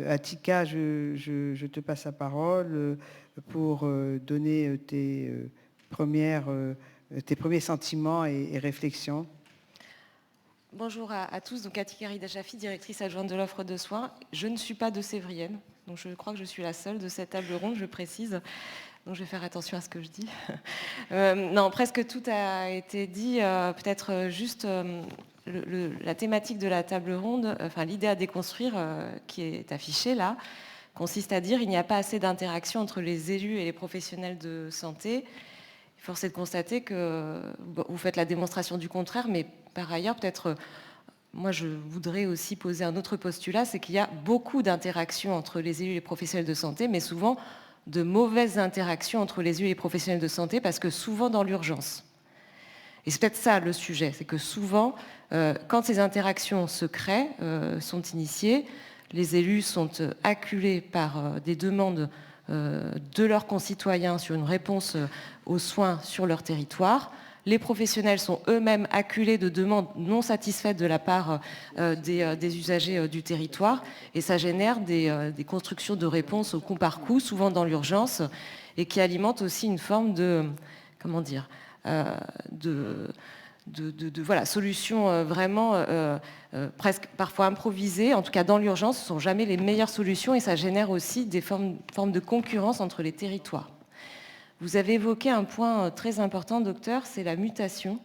Atika, je te passe la parole pour donner tes premiers sentiments et réflexions. Bonjour à tous, donc Atika Ridachafi, directrice adjointe de l'offre de soins. Je ne suis pas de Sévrienne, donc je crois que je suis la seule de cette table ronde, je précise. Donc je vais faire attention à ce que je dis. Non, presque tout a été dit. Peut-être juste la thématique de la table ronde, l'idée à déconstruire qui est affichée là, consiste à dire qu'il n'y a pas assez d'interaction entre les élus et les professionnels de santé. Force est de constater que vous faites la démonstration du contraire, mais par ailleurs, peut-être, moi je voudrais aussi poser un autre postulat, c'est qu'il y a beaucoup d'interactions entre les élus et les professionnels de santé, mais souvent de mauvaises interactions entre les élus et les professionnels de santé, parce que souvent dans l'urgence. Et c'est peut-être ça le sujet, c'est que souvent, quand ces interactions se créent, sont initiées, les élus sont acculés par des demandes de leurs concitoyens sur une réponse aux soins sur leur territoire. Les professionnels sont eux-mêmes acculés de demandes non satisfaites de la part des usagers du territoire et ça génère des constructions de réponses au coup par coup, souvent dans l'urgence, et qui alimentent aussi une forme de, solutions vraiment presque parfois improvisées, en tout cas dans l'urgence, ce ne sont jamais les meilleures solutions et ça génère aussi des formes de concurrence entre les territoires. Vous avez évoqué un point très important, docteur, c'est la mutation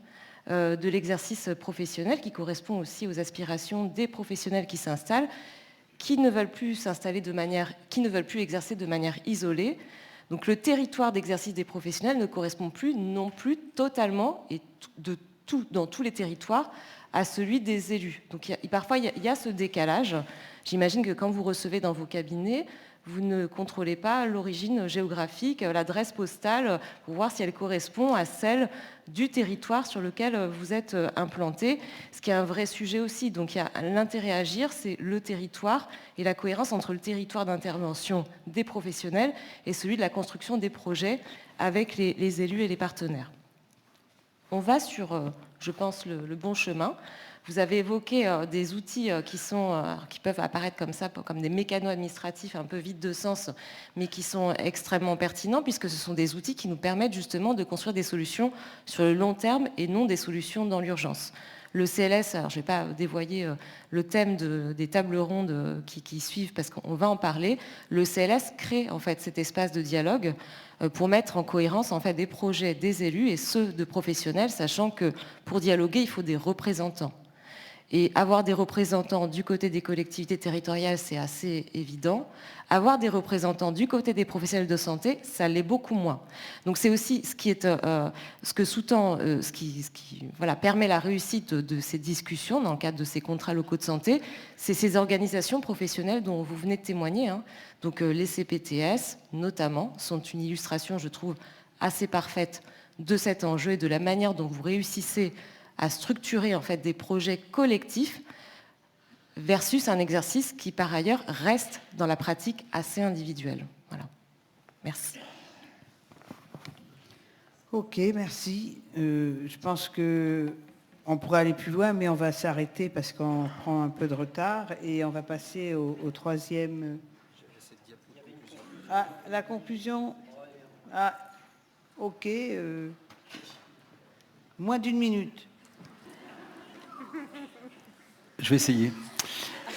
de l'exercice professionnel qui correspond aussi aux aspirations des professionnels qui s'installent, qui ne veulent plus exercer de manière isolée. Donc le territoire d'exercice des professionnels ne correspond plus non plus totalement et dans tous les territoires à celui des élus. Donc parfois il y a ce décalage. J'imagine que quand vous recevez dans vos cabinets, vous ne contrôlez pas l'origine géographique, l'adresse postale, pour voir si elle correspond à celle du territoire sur lequel vous êtes implanté, ce qui est un vrai sujet aussi. Donc il y a l'intérêt à agir, c'est le territoire et la cohérence entre le territoire d'intervention des professionnels et celui de la construction des projets avec les élus et les partenaires. On va sur, je pense, le bon chemin. Vous avez évoqué des outils qui peuvent apparaître comme ça, comme des mécanos administratifs un peu vides de sens, mais qui sont extrêmement pertinents, puisque ce sont des outils qui nous permettent justement de construire des solutions sur le long terme et non des solutions dans l'urgence. Le CLS, alors je ne vais pas dévoyer le thème des tables rondes qui suivent, parce qu'on va en parler. Le CLS crée en fait cet espace de dialogue pour mettre en cohérence en fait des projets des élus et ceux de professionnels, sachant que pour dialoguer, il faut des représentants. Et avoir des représentants du côté des collectivités territoriales, c'est assez évident. Avoir des représentants du côté des professionnels de santé, ça l'est beaucoup moins. Donc c'est aussi ce que sous-tend, ce qui permet la réussite de ces discussions dans le cadre de ces contrats locaux de santé, c'est ces organisations professionnelles dont vous venez de témoigner. Donc les CPTS, notamment, sont une illustration, je trouve, assez parfaite de cet enjeu et de la manière dont vous réussissez à structurer en fait des projets collectifs versus un exercice qui par ailleurs reste dans la pratique assez individuelle. Voilà. Merci. Ok, merci. Je pense qu'on pourrait aller plus loin, mais on va s'arrêter parce qu'on prend un peu de retard et on va passer au troisième. Ah, la conclusion. Ah, ok. Moins d'une minute. Je vais essayer.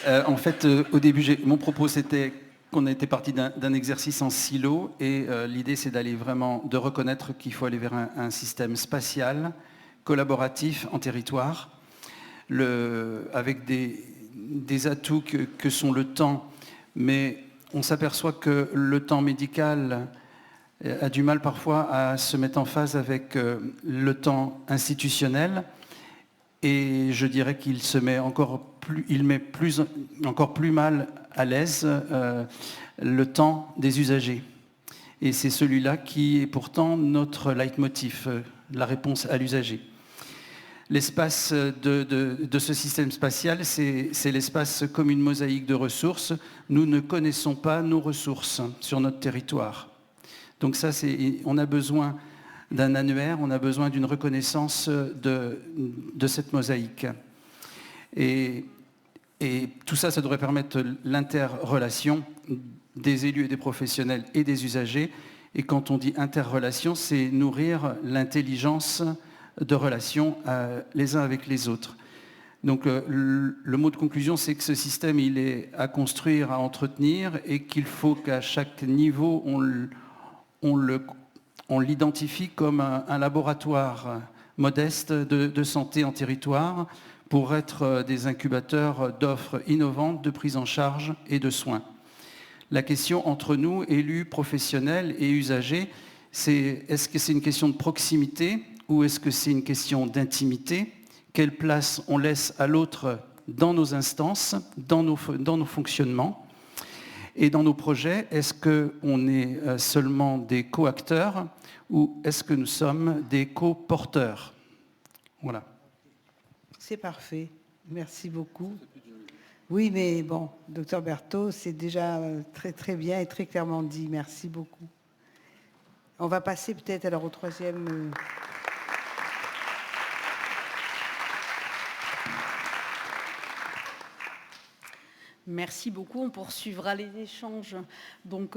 En fait, au début, mon propos, c'était qu'on était parti d'un exercice en silo, et l'idée, c'est de reconnaître qu'il faut aller vers un système spatial, collaboratif, en territoire, avec des atouts que sont le temps, mais on s'aperçoit que le temps médical a du mal parfois à se mettre en phase avec le temps institutionnel, et je dirais qu'il met encore plus mal à l'aise le temps des usagers. Et c'est celui-là qui est pourtant notre leitmotiv, la réponse à l'usager. L'espace de ce système spatial, c'est l'espace comme une mosaïque de ressources. Nous ne connaissons pas nos ressources sur notre territoire. Donc ça, on a besoin d'un annuaire, on a besoin d'une reconnaissance de cette mosaïque. Et tout ça, ça devrait permettre l'interrelation des élus et des professionnels et des usagers. Et quand on dit interrelation, c'est nourrir l'intelligence de relations les uns avec les autres. Donc le mot de conclusion, c'est que ce système, il est à construire, à entretenir, et qu'il faut qu'à chaque niveau, on l'identifie comme un laboratoire modeste de santé en territoire, pour être des incubateurs d'offres innovantes de prise en charge et de soins. La question entre nous, élus, professionnels et usagers, c'est est-ce que c'est une question de proximité ou est-ce que c'est une question d'intimité? Quelle place on laisse à l'autre dans nos instances, dans nos fonctionnements et dans nos projets? Est-ce qu'on est seulement des co-acteurs ou est-ce que nous sommes des co-porteurs? Voilà. C'est parfait. Merci beaucoup. Oui, mais bon, docteur Berthaud, c'est déjà très très bien et très clairement dit. Merci beaucoup. On va passer peut-être alors au troisième. Merci beaucoup. On poursuivra les échanges donc,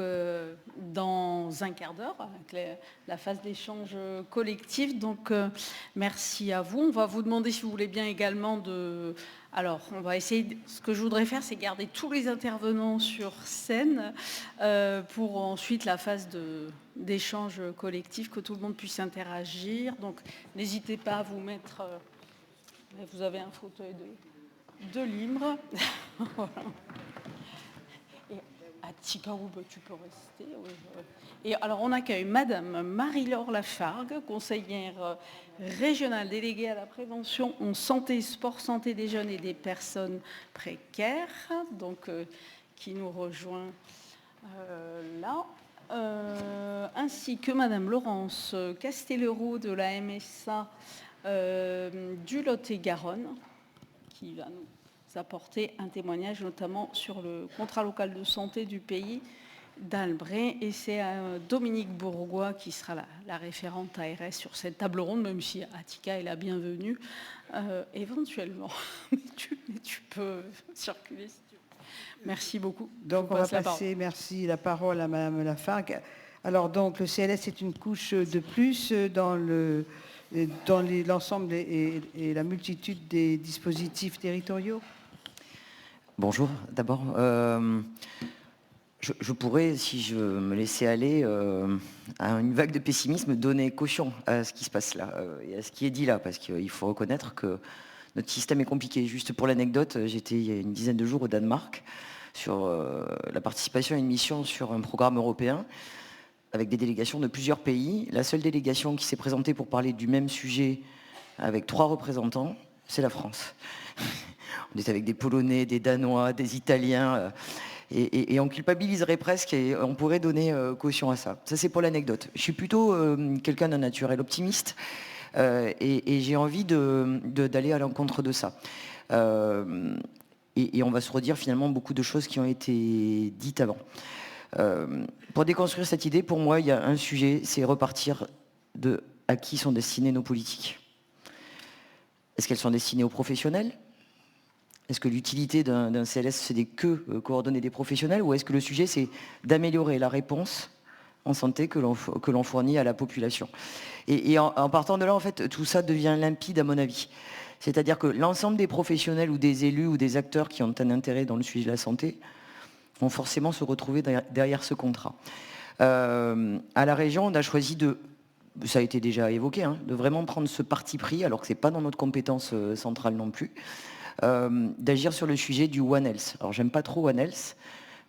dans un quart d'heure avec la phase d'échange collectif. Donc, merci à vous. On va vous demander si vous voulez bien également de... Alors, on va essayer... Ce que je voudrais faire, c'est garder tous les intervenants sur scène pour ensuite la phase d'échange collectif, que tout le monde puisse interagir. Donc, n'hésitez pas à vous mettre... vous avez un fauteuil de libre. Voilà. Et à Tikaou, tu peux rester. Oui. Et alors, on accueille Madame Marie-Laure Lafargue, conseillère régionale déléguée à la prévention en santé, sport, santé des jeunes et des personnes précaires, donc qui nous rejoint là, ainsi que Madame Laurence Castelleroux de la MSA du Lot-et-Garonne, qui va nous apporter un témoignage notamment sur le contrat local de santé du pays d'Albret. Et c'est Dominique Bourgois qui sera la référente ARS sur cette table ronde, même si Attika est la bienvenue éventuellement. mais tu peux circuler si tu veux. Merci beaucoup. Donc on va passer, merci, la parole à Madame Lafargue. Alors donc le CLS est une couche de plus dans l'ensemble et la multitude des dispositifs territoriaux. Bonjour, d'abord, je pourrais, si je me laissais aller à une vague de pessimisme, donner caution à ce qui se passe là et à ce qui est dit là, parce qu'il faut reconnaître que notre système est compliqué. Juste pour l'anecdote, j'étais il y a une dizaine de jours au Danemark sur la participation à une mission sur un programme européen avec des délégations de plusieurs pays. La seule délégation qui s'est présentée pour parler du même sujet avec 3 représentants, c'est la France. On est avec des Polonais, des Danois, des Italiens, et on culpabiliserait presque, et on pourrait donner caution à ça. Ça, c'est pour l'anecdote. Je suis plutôt quelqu'un d'un naturel optimiste, et j'ai envie d'aller à l'encontre de ça. Et on va se redire finalement beaucoup de choses qui ont été dites avant. Pour déconstruire cette idée, pour moi, il y a un sujet, c'est repartir à qui sont destinées nos politiques. Est-ce qu'elles sont destinées aux professionnels ? Est-ce que l'utilité d'un CLS, c'est que coordonner des professionnels, ou est-ce que le sujet, c'est d'améliorer la réponse en santé que l'on fournit à la population ? Et en partant de là, en fait, tout ça devient limpide, à mon avis. C'est-à-dire que l'ensemble des professionnels ou des élus ou des acteurs qui ont un intérêt dans le suivi de la santé vont forcément se retrouver derrière ce contrat. À la région, on a choisi ça a été déjà évoqué, de vraiment prendre ce parti pris, alors que ce n'est pas dans notre compétence centrale non plus, d'agir sur le sujet du One Health. Alors j'aime pas trop One Health,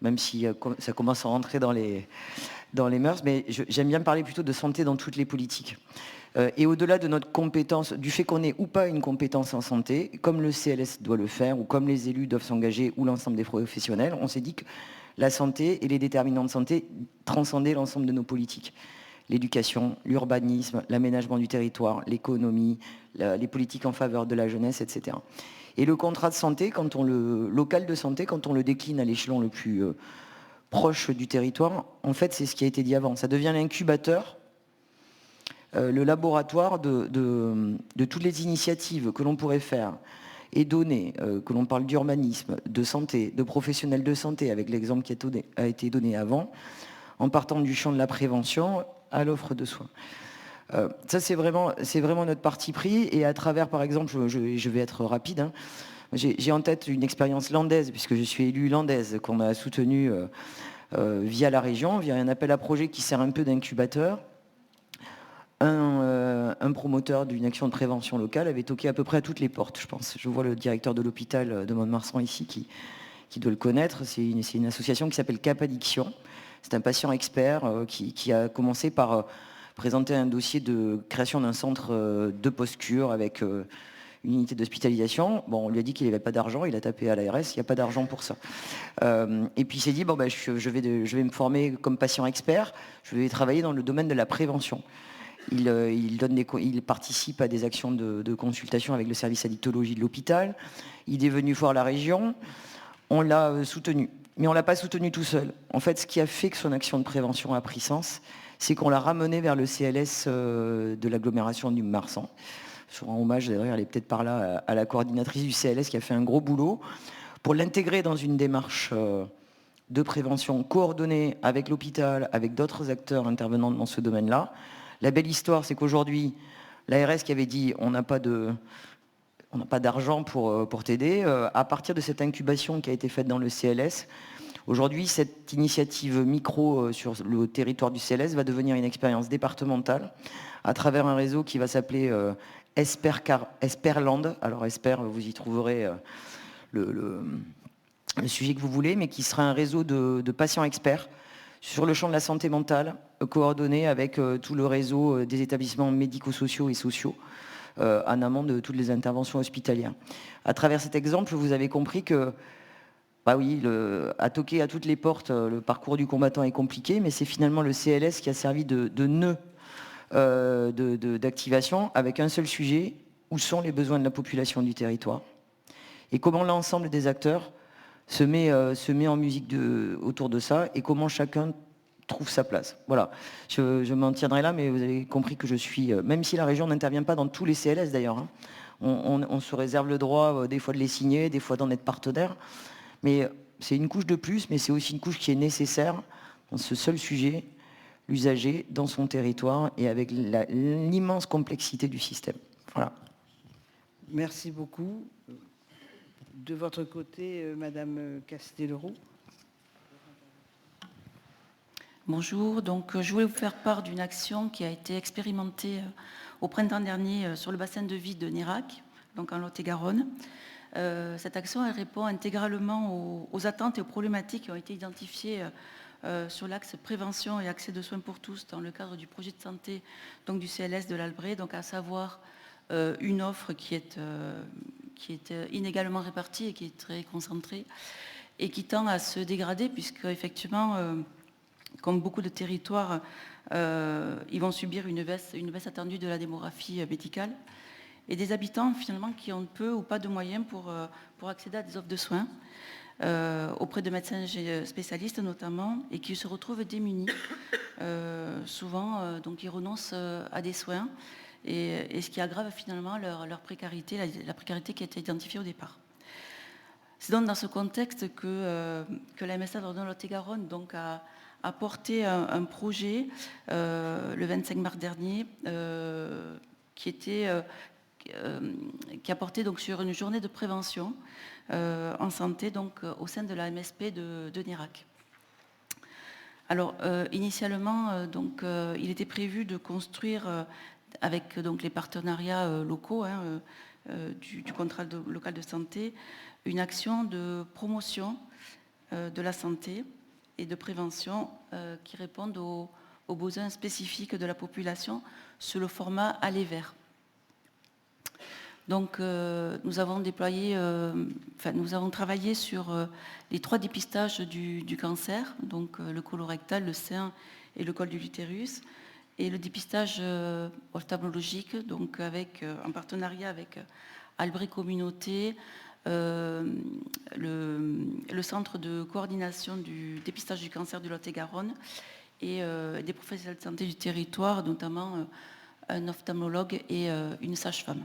même si ça commence à rentrer dans les mœurs, mais j'aime bien parler plutôt de santé dans toutes les politiques. Et au-delà de notre compétence, du fait qu'on ait ou pas une compétence en santé, comme le CLS doit le faire, ou comme les élus doivent s'engager, ou l'ensemble des professionnels, on s'est dit que la santé et les déterminants de santé transcendaient l'ensemble de nos politiques. L'éducation, l'urbanisme, l'aménagement du territoire, l'économie, les politiques en faveur de la jeunesse, etc. Et le contrat de santé, local de santé, quand on le décline à l'échelon le plus proche du territoire, en fait, c'est ce qui a été dit avant. Ça devient l'incubateur, le laboratoire de toutes les initiatives que l'on pourrait faire et donner, que l'on parle d'urbanisme, de santé, de professionnels de santé, avec l'exemple qui a été donné avant, en partant du champ de la prévention à l'offre de soins. Ça, c'est vraiment notre parti pris, et à travers, par exemple, je vais être rapide, j'ai en tête une expérience landaise, puisque je suis élue landaise, qu'on a soutenue via la région, via un appel à projet qui sert un peu d'incubateur. Un promoteur d'une action de prévention locale avait toqué à peu près à toutes les portes, je pense. Je vois le directeur de l'hôpital de Mont-de-Marsan ici qui doit le connaître. C'est une association qui s'appelle Cap Addiction. C'est un patient expert qui a commencé par présenter un dossier de création d'un centre de post-cure avec une unité d'hospitalisation. Bon, on lui a dit qu'il n'avait pas d'argent, il a tapé à l'ARS, il n'y a pas d'argent pour ça. Et puis il s'est dit, bon, je vais me former comme patient expert, je vais travailler dans le domaine de la prévention. Il participe à des actions de consultation avec le service addictologie de l'hôpital. Il est venu voir la région. On l'a soutenu. Mais on ne l'a pas soutenu tout seul. En fait, ce qui a fait que son action de prévention a pris sens, c'est qu'on l'a ramené vers le CLS de l'agglomération du Marsan. Je rends hommage, d'ailleurs, elle est peut-être par là, à la coordinatrice du CLS qui a fait un gros boulot pour l'intégrer dans une démarche de prévention coordonnée avec l'hôpital, avec d'autres acteurs intervenant dans ce domaine-là. La belle histoire, c'est qu'aujourd'hui, l'ARS qui avait dit on n'a pas d'argent pour t'aider, à partir de cette incubation qui a été faite dans le CLS, aujourd'hui, cette initiative micro sur le territoire du CLS va devenir une expérience départementale à travers un réseau qui va s'appeler Esperland. Alors Esper, vous y trouverez le sujet que vous voulez, mais qui sera un réseau de patients experts sur le champ de la santé mentale, coordonné avec tout le réseau des établissements médico-sociaux et sociaux, en amont de toutes les interventions hospitalières. À travers cet exemple, vous avez compris que, bah oui, à toquer à toutes les portes, le parcours du combattant est compliqué, mais c'est finalement le CLS qui a servi de nœud d'activation avec un seul sujet, où sont les besoins de la population du territoire, et comment l'ensemble des acteurs se met en musique autour de ça, et comment chacun trouve sa place. Voilà, je m'en tiendrai là, mais vous avez compris que je suis, même si la région n'intervient pas dans tous les CLS d'ailleurs, on se réserve le droit des fois de les signer, des fois d'en être partenaire, mais c'est une couche de plus, mais c'est aussi une couche qui est nécessaire dans ce seul sujet, l'usager dans son territoire et avec l'immense complexité du système. Voilà. Merci beaucoup. De votre côté, Madame Castelroux. Bonjour, donc je voulais vous faire part d'une action qui a été expérimentée au printemps dernier sur le bassin de vie de Nérac, donc en Lot-et-Garonne. Cette action, elle répond intégralement aux attentes et aux problématiques qui ont été identifiées sur l'axe prévention et accès de soins pour tous dans le cadre du projet de santé donc du CLS de l'Albret, donc à savoir une offre qui est inégalement répartie et qui est très concentrée et qui tend à se dégrader puisque effectivement, comme beaucoup de territoires, ils vont subir une baisse attendue de la démographie médicale. et des habitants finalement qui ont peu ou pas de moyens pour accéder à des offres de soins auprès de médecins spécialistes notamment, et qui se retrouvent démunis. Souvent, donc ils renoncent à des soins, et ce qui aggrave finalement leur précarité, la précarité qui a été identifiée au départ. C'est donc dans ce contexte que la MSA de Lot-et-Garonne donc a porté un projet le 25 mars dernier qui a porté donc sur une journée de prévention en santé donc au sein de la MSP de Nérac. Alors initialement donc il était prévu de construire avec donc les partenariats locaux du contrat local de santé une action de promotion de la santé et de prévention qui répondent aux besoins spécifiques de la population sous le format aller vers. Donc nous avons travaillé sur les 3 dépistages du cancer, donc le colorectal, le sein et le col de l'utérus, et le dépistage ophtalmologique, donc en partenariat avec Albret Communauté, le centre de coordination du dépistage du cancer du Lot-et-Garonne et des professionnels de santé du territoire, notamment un ophtalmologue et une sage-femme.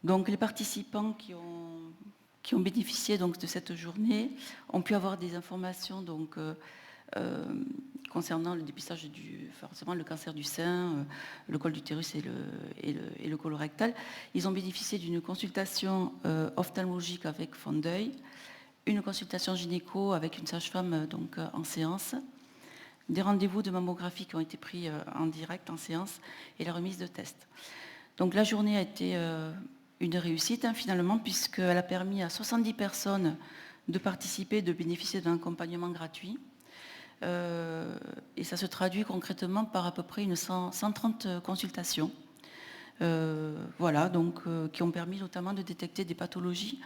Donc les participants qui ont bénéficié donc, de cette journée ont pu avoir des informations donc, concernant le dépistage forcément le cancer du sein, le col d'utérus et le colorectal. Ils ont bénéficié d'une consultation ophtalmologique avec fond d'œil, une consultation gynéco avec une sage-femme donc en séance, des rendez-vous de mammographie qui ont été pris en direct en séance et la remise de tests. Donc la journée a été une réussite finalement, puisqu'elle a permis à 70 personnes de participer, de bénéficier d'un accompagnement gratuit. Et ça se traduit concrètement par à peu près 130 consultations. Voilà, donc qui ont permis notamment de détecter des pathologies,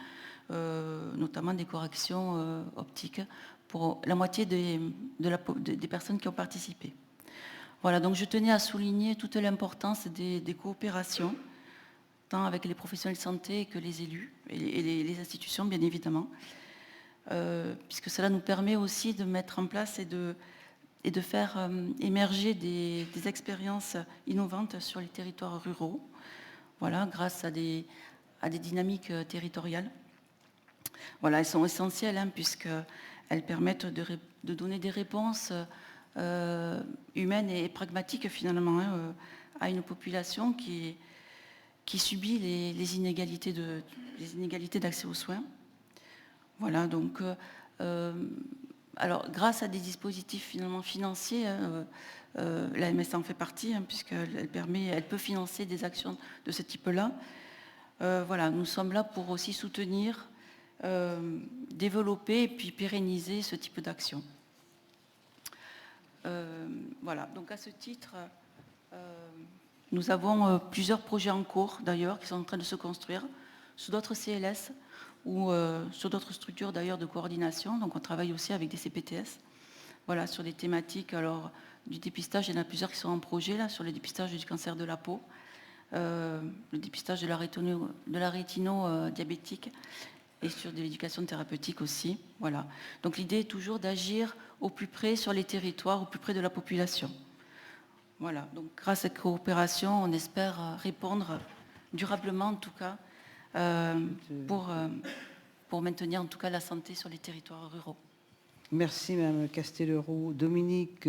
notamment des corrections optiques pour la moitié des personnes qui ont participé. Voilà, donc je tenais à souligner toute l'importance des coopérations, tant avec les professionnels de santé que les élus et les institutions, bien évidemment, puisque cela nous permet aussi de mettre en place et de faire émerger des expériences innovantes sur les territoires ruraux, voilà, grâce à des dynamiques territoriales. Voilà, elles sont essentielles, puisqu'elles permettent de donner des réponses humaines et pragmatiques, finalement, à une population qui subit les inégalités d'accès aux soins. Voilà, donc, alors, grâce à des dispositifs finalement financiers, la MSA en fait partie, puisqu'elle peut financer des actions de ce type-là. Voilà, nous sommes là pour aussi soutenir, développer et puis pérenniser ce type d'action. Voilà, donc à ce titre, nous avons plusieurs projets en cours d'ailleurs qui sont en train de se construire sous d'autres CLS ou sur d'autres structures d'ailleurs de coordination. Donc on travaille aussi avec des CPTS, voilà, sur des thématiques alors du dépistage. Il y en a plusieurs qui sont en projet là, sur le dépistage du cancer de la peau, le dépistage de la rétino diabétique et sur de l'éducation thérapeutique aussi. Voilà. Donc l'idée est toujours d'agir au plus près sur les territoires, au plus près de la population. Voilà, donc grâce à cette coopération, on espère répondre durablement en tout cas pour maintenir en tout cas la santé sur les territoires ruraux. Merci Mme Castelero. Dominique,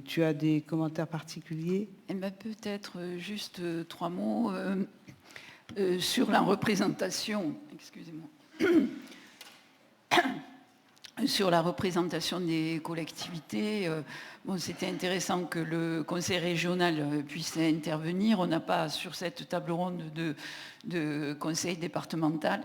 tu as des commentaires particuliers? Peut-être juste 3 mots sur la représentation, excusez-moi, sur la représentation des collectivités. C'était intéressant que le conseil régional puisse intervenir. On n'a pas sur cette table ronde de conseil départemental,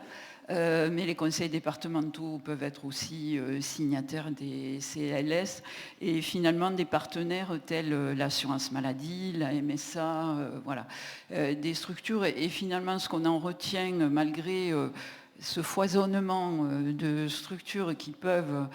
mais les conseils départementaux peuvent être aussi signataires des CLS et finalement des partenaires tels l'assurance maladie, la MSA, voilà, des structures. Et finalement, ce qu'on en retient, malgré ce foisonnement de structures qui peuvent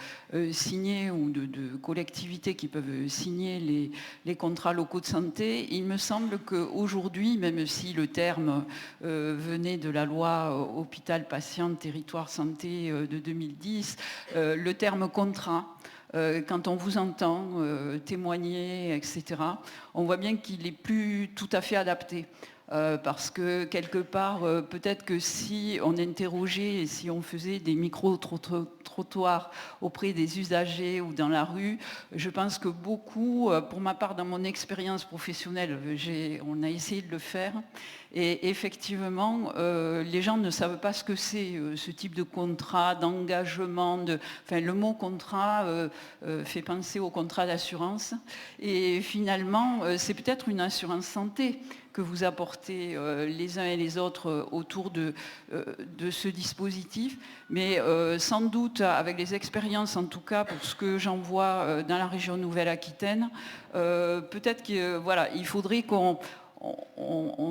signer ou de collectivités qui peuvent signer les contrats locaux de santé, il me semble qu'aujourd'hui, même si le terme venait de la loi hôpital, patient, territoire, santé de 2010, le terme contrat, quand on vous entend témoigner, etc., on voit bien qu'il n'est plus tout à fait adapté. Parce que quelque part, peut-être que si on interrogeait et si on faisait des micro-trottoirs auprès des usagers ou dans la rue, je pense que beaucoup, pour ma part, dans mon expérience professionnelle, on a essayé de le faire. Et effectivement, les gens ne savent pas ce que c'est, ce type de contrat, d'engagement. Enfin, le mot contrat fait penser au contrat d'assurance. Et finalement, c'est peut-être une assurance santé que vous apportez les uns et les autres autour de ce dispositif. Mais sans doute, avec les expériences, en tout cas, pour ce que j'en vois dans la région Nouvelle-Aquitaine, peut-être qu'il faudrait qu'on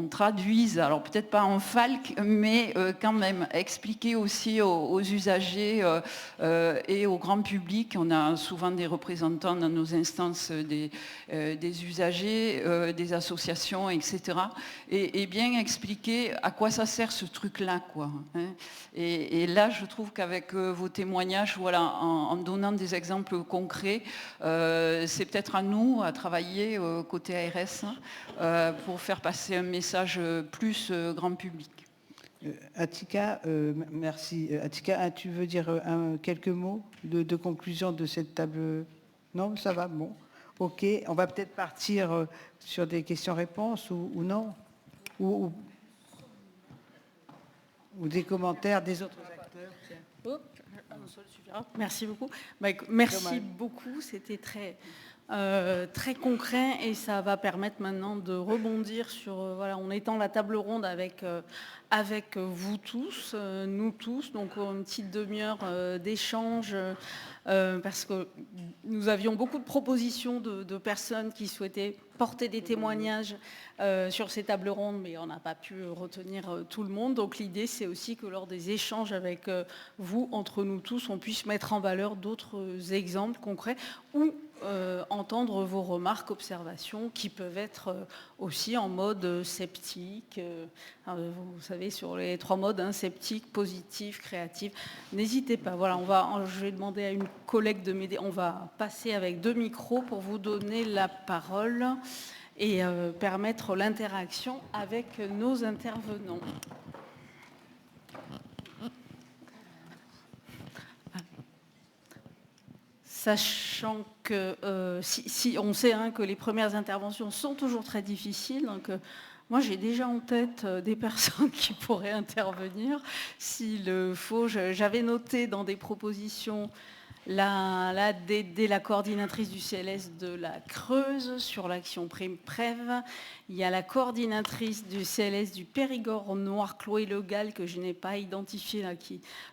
traduise, alors peut-être pas en FALC, mais quand même expliquer aussi aux usagers et au grand public. On a souvent des représentants dans nos instances des usagers, des associations, etc. Et bien expliquer à quoi ça sert ce truc-là, quoi. Hein. Et là, je trouve qu'avec vos témoignages, voilà, en donnant des exemples concrets, c'est peut-être à nous à travailler côté ARS pour faire passer un message plus grand public. Atika, merci. Atika, tu veux dire quelques mots de conclusion de cette table? Non, ça va, bon. Ok, on va peut-être partir sur des questions-réponses ou non ou des commentaires des autres acteurs. Merci beaucoup. Merci beaucoup, c'était très concret et ça va permettre maintenant de rebondir sur, voilà, on étend la table ronde avec vous tous, nous tous, donc une petite demi-heure d'échange parce que nous avions beaucoup de propositions de personnes qui souhaitaient porter des témoignages sur ces tables rondes, mais on n'a pas pu retenir tout le monde. Donc l'idée, c'est aussi que lors des échanges avec vous, entre nous tous, on puisse mettre en valeur d'autres exemples concrets ou entendre vos remarques, observations qui peuvent être aussi en mode sceptique. Vous savez, sur les 3 modes, hein, sceptique, positif, créatif. N'hésitez pas. Voilà, je vais demander à une collègue de m'aider. On va passer avec 2 micros pour vous donner la parole et permettre l'interaction avec nos intervenants. Sachant que si on sait que les premières interventions sont toujours très difficiles, donc moi j'ai déjà en tête des personnes qui pourraient intervenir s'il faut. J'avais noté dans des propositions la coordinatrice du CLS de la Creuse sur l'action Prime Prève. Il y a la coordinatrice du CLS du Périgord Noir, Chloé Le Gall, que je n'ai pas identifiée là,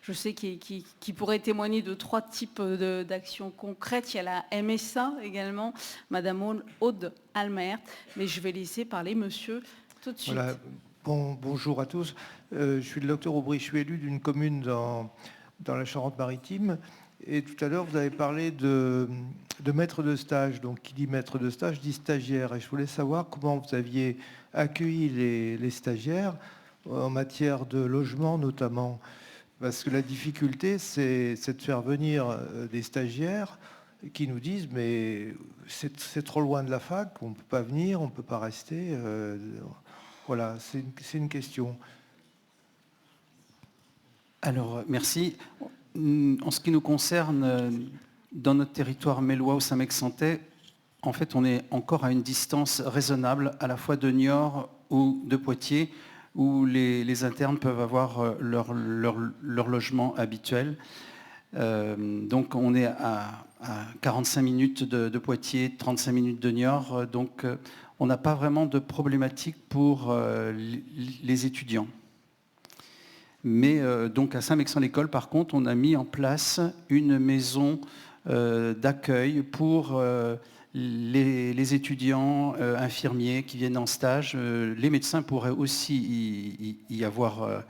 je sais qui pourrait témoigner de 3 types d'actions concrètes. Il y a la MSA également, Madame Aude Almert, mais je vais laisser parler monsieur tout de suite. Voilà. Bonjour à tous. Je suis le docteur Aubry, je suis élu d'une commune dans la Charente-Maritime. Et tout à l'heure, vous avez parlé de maître de stage. Donc, qui dit maître de stage, dit stagiaire. Et je voulais savoir comment vous aviez accueilli les stagiaires en matière de logement, notamment. Parce que la difficulté, c'est de faire venir des stagiaires qui nous disent « mais c'est trop loin de la fac, on ne peut pas venir, on ne peut pas rester ». Voilà, c'est une question. Alors, merci. En ce qui nous concerne, dans notre territoire mélois au Saint-Mexantais, en fait, on est encore à une distance raisonnable, à la fois de Niort ou de Poitiers, où les internes peuvent avoir leur logement habituel. Donc, on est à 45 minutes de Poitiers, 35 minutes de Niort. Donc, on n'a pas vraiment de problématique pour les étudiants. Mais donc à Saint-Mexan-l'École, par contre, on a mis en place une maison d'accueil pour les étudiants infirmiers qui viennent en stage. Les médecins pourraient aussi y avoir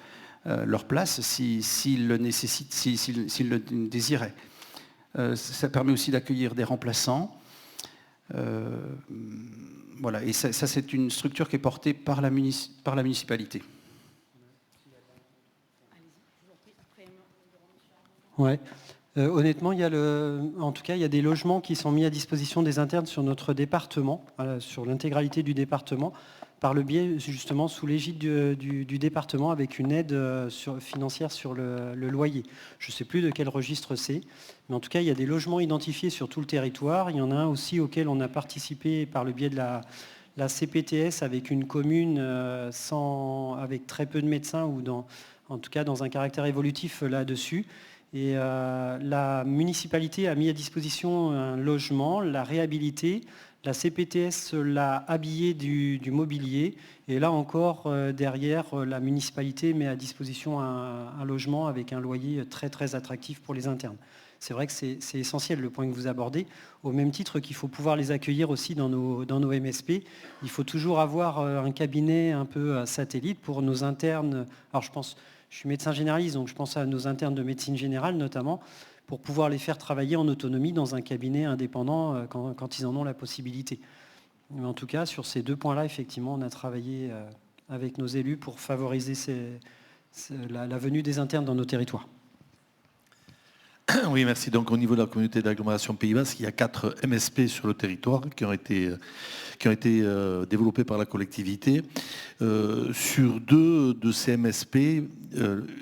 leur place s'ils le nécessitent, s'ils le désiraient. Ça permet aussi d'accueillir des remplaçants. Voilà, et ça c'est une structure qui est portée par la municipalité. Ouais. Honnêtement, il y a en tout cas, il y a des logements qui sont mis à disposition des internes sur notre département, sur l'intégralité du département, par le biais justement sous l'égide du département avec une aide financière sur le loyer. Je ne sais plus de quel registre c'est, mais en tout cas, il y a des logements identifiés sur tout le territoire. Il y en a un aussi auquel on a participé par le biais de la CPTS avec une commune avec très peu de médecins ou en tout cas dans un caractère évolutif là-dessus. Et la municipalité a mis à disposition un logement, l'a réhabilité, la CPTS l'a habillé du mobilier, et là encore, derrière, la municipalité met à disposition un logement avec un loyer très très attractif pour les internes. C'est vrai que c'est essentiel le point que vous abordez, au même titre qu'il faut pouvoir les accueillir aussi dans nos MSP. Il faut toujours avoir un cabinet un peu satellite pour nos internes. Alors je suis médecin généraliste, donc je pense à nos internes de médecine générale notamment, pour pouvoir les faire travailler en autonomie dans un cabinet indépendant quand ils en ont la possibilité. Mais en tout cas, sur ces deux points-là, effectivement, on a travaillé avec nos élus pour favoriser la venue des internes dans nos territoires. Oui, merci. Donc au niveau de la communauté d'agglomération Pays Basque, il y a 4 MSP sur le territoire qui ont été développés par la collectivité. Sur 2 de ces MSP,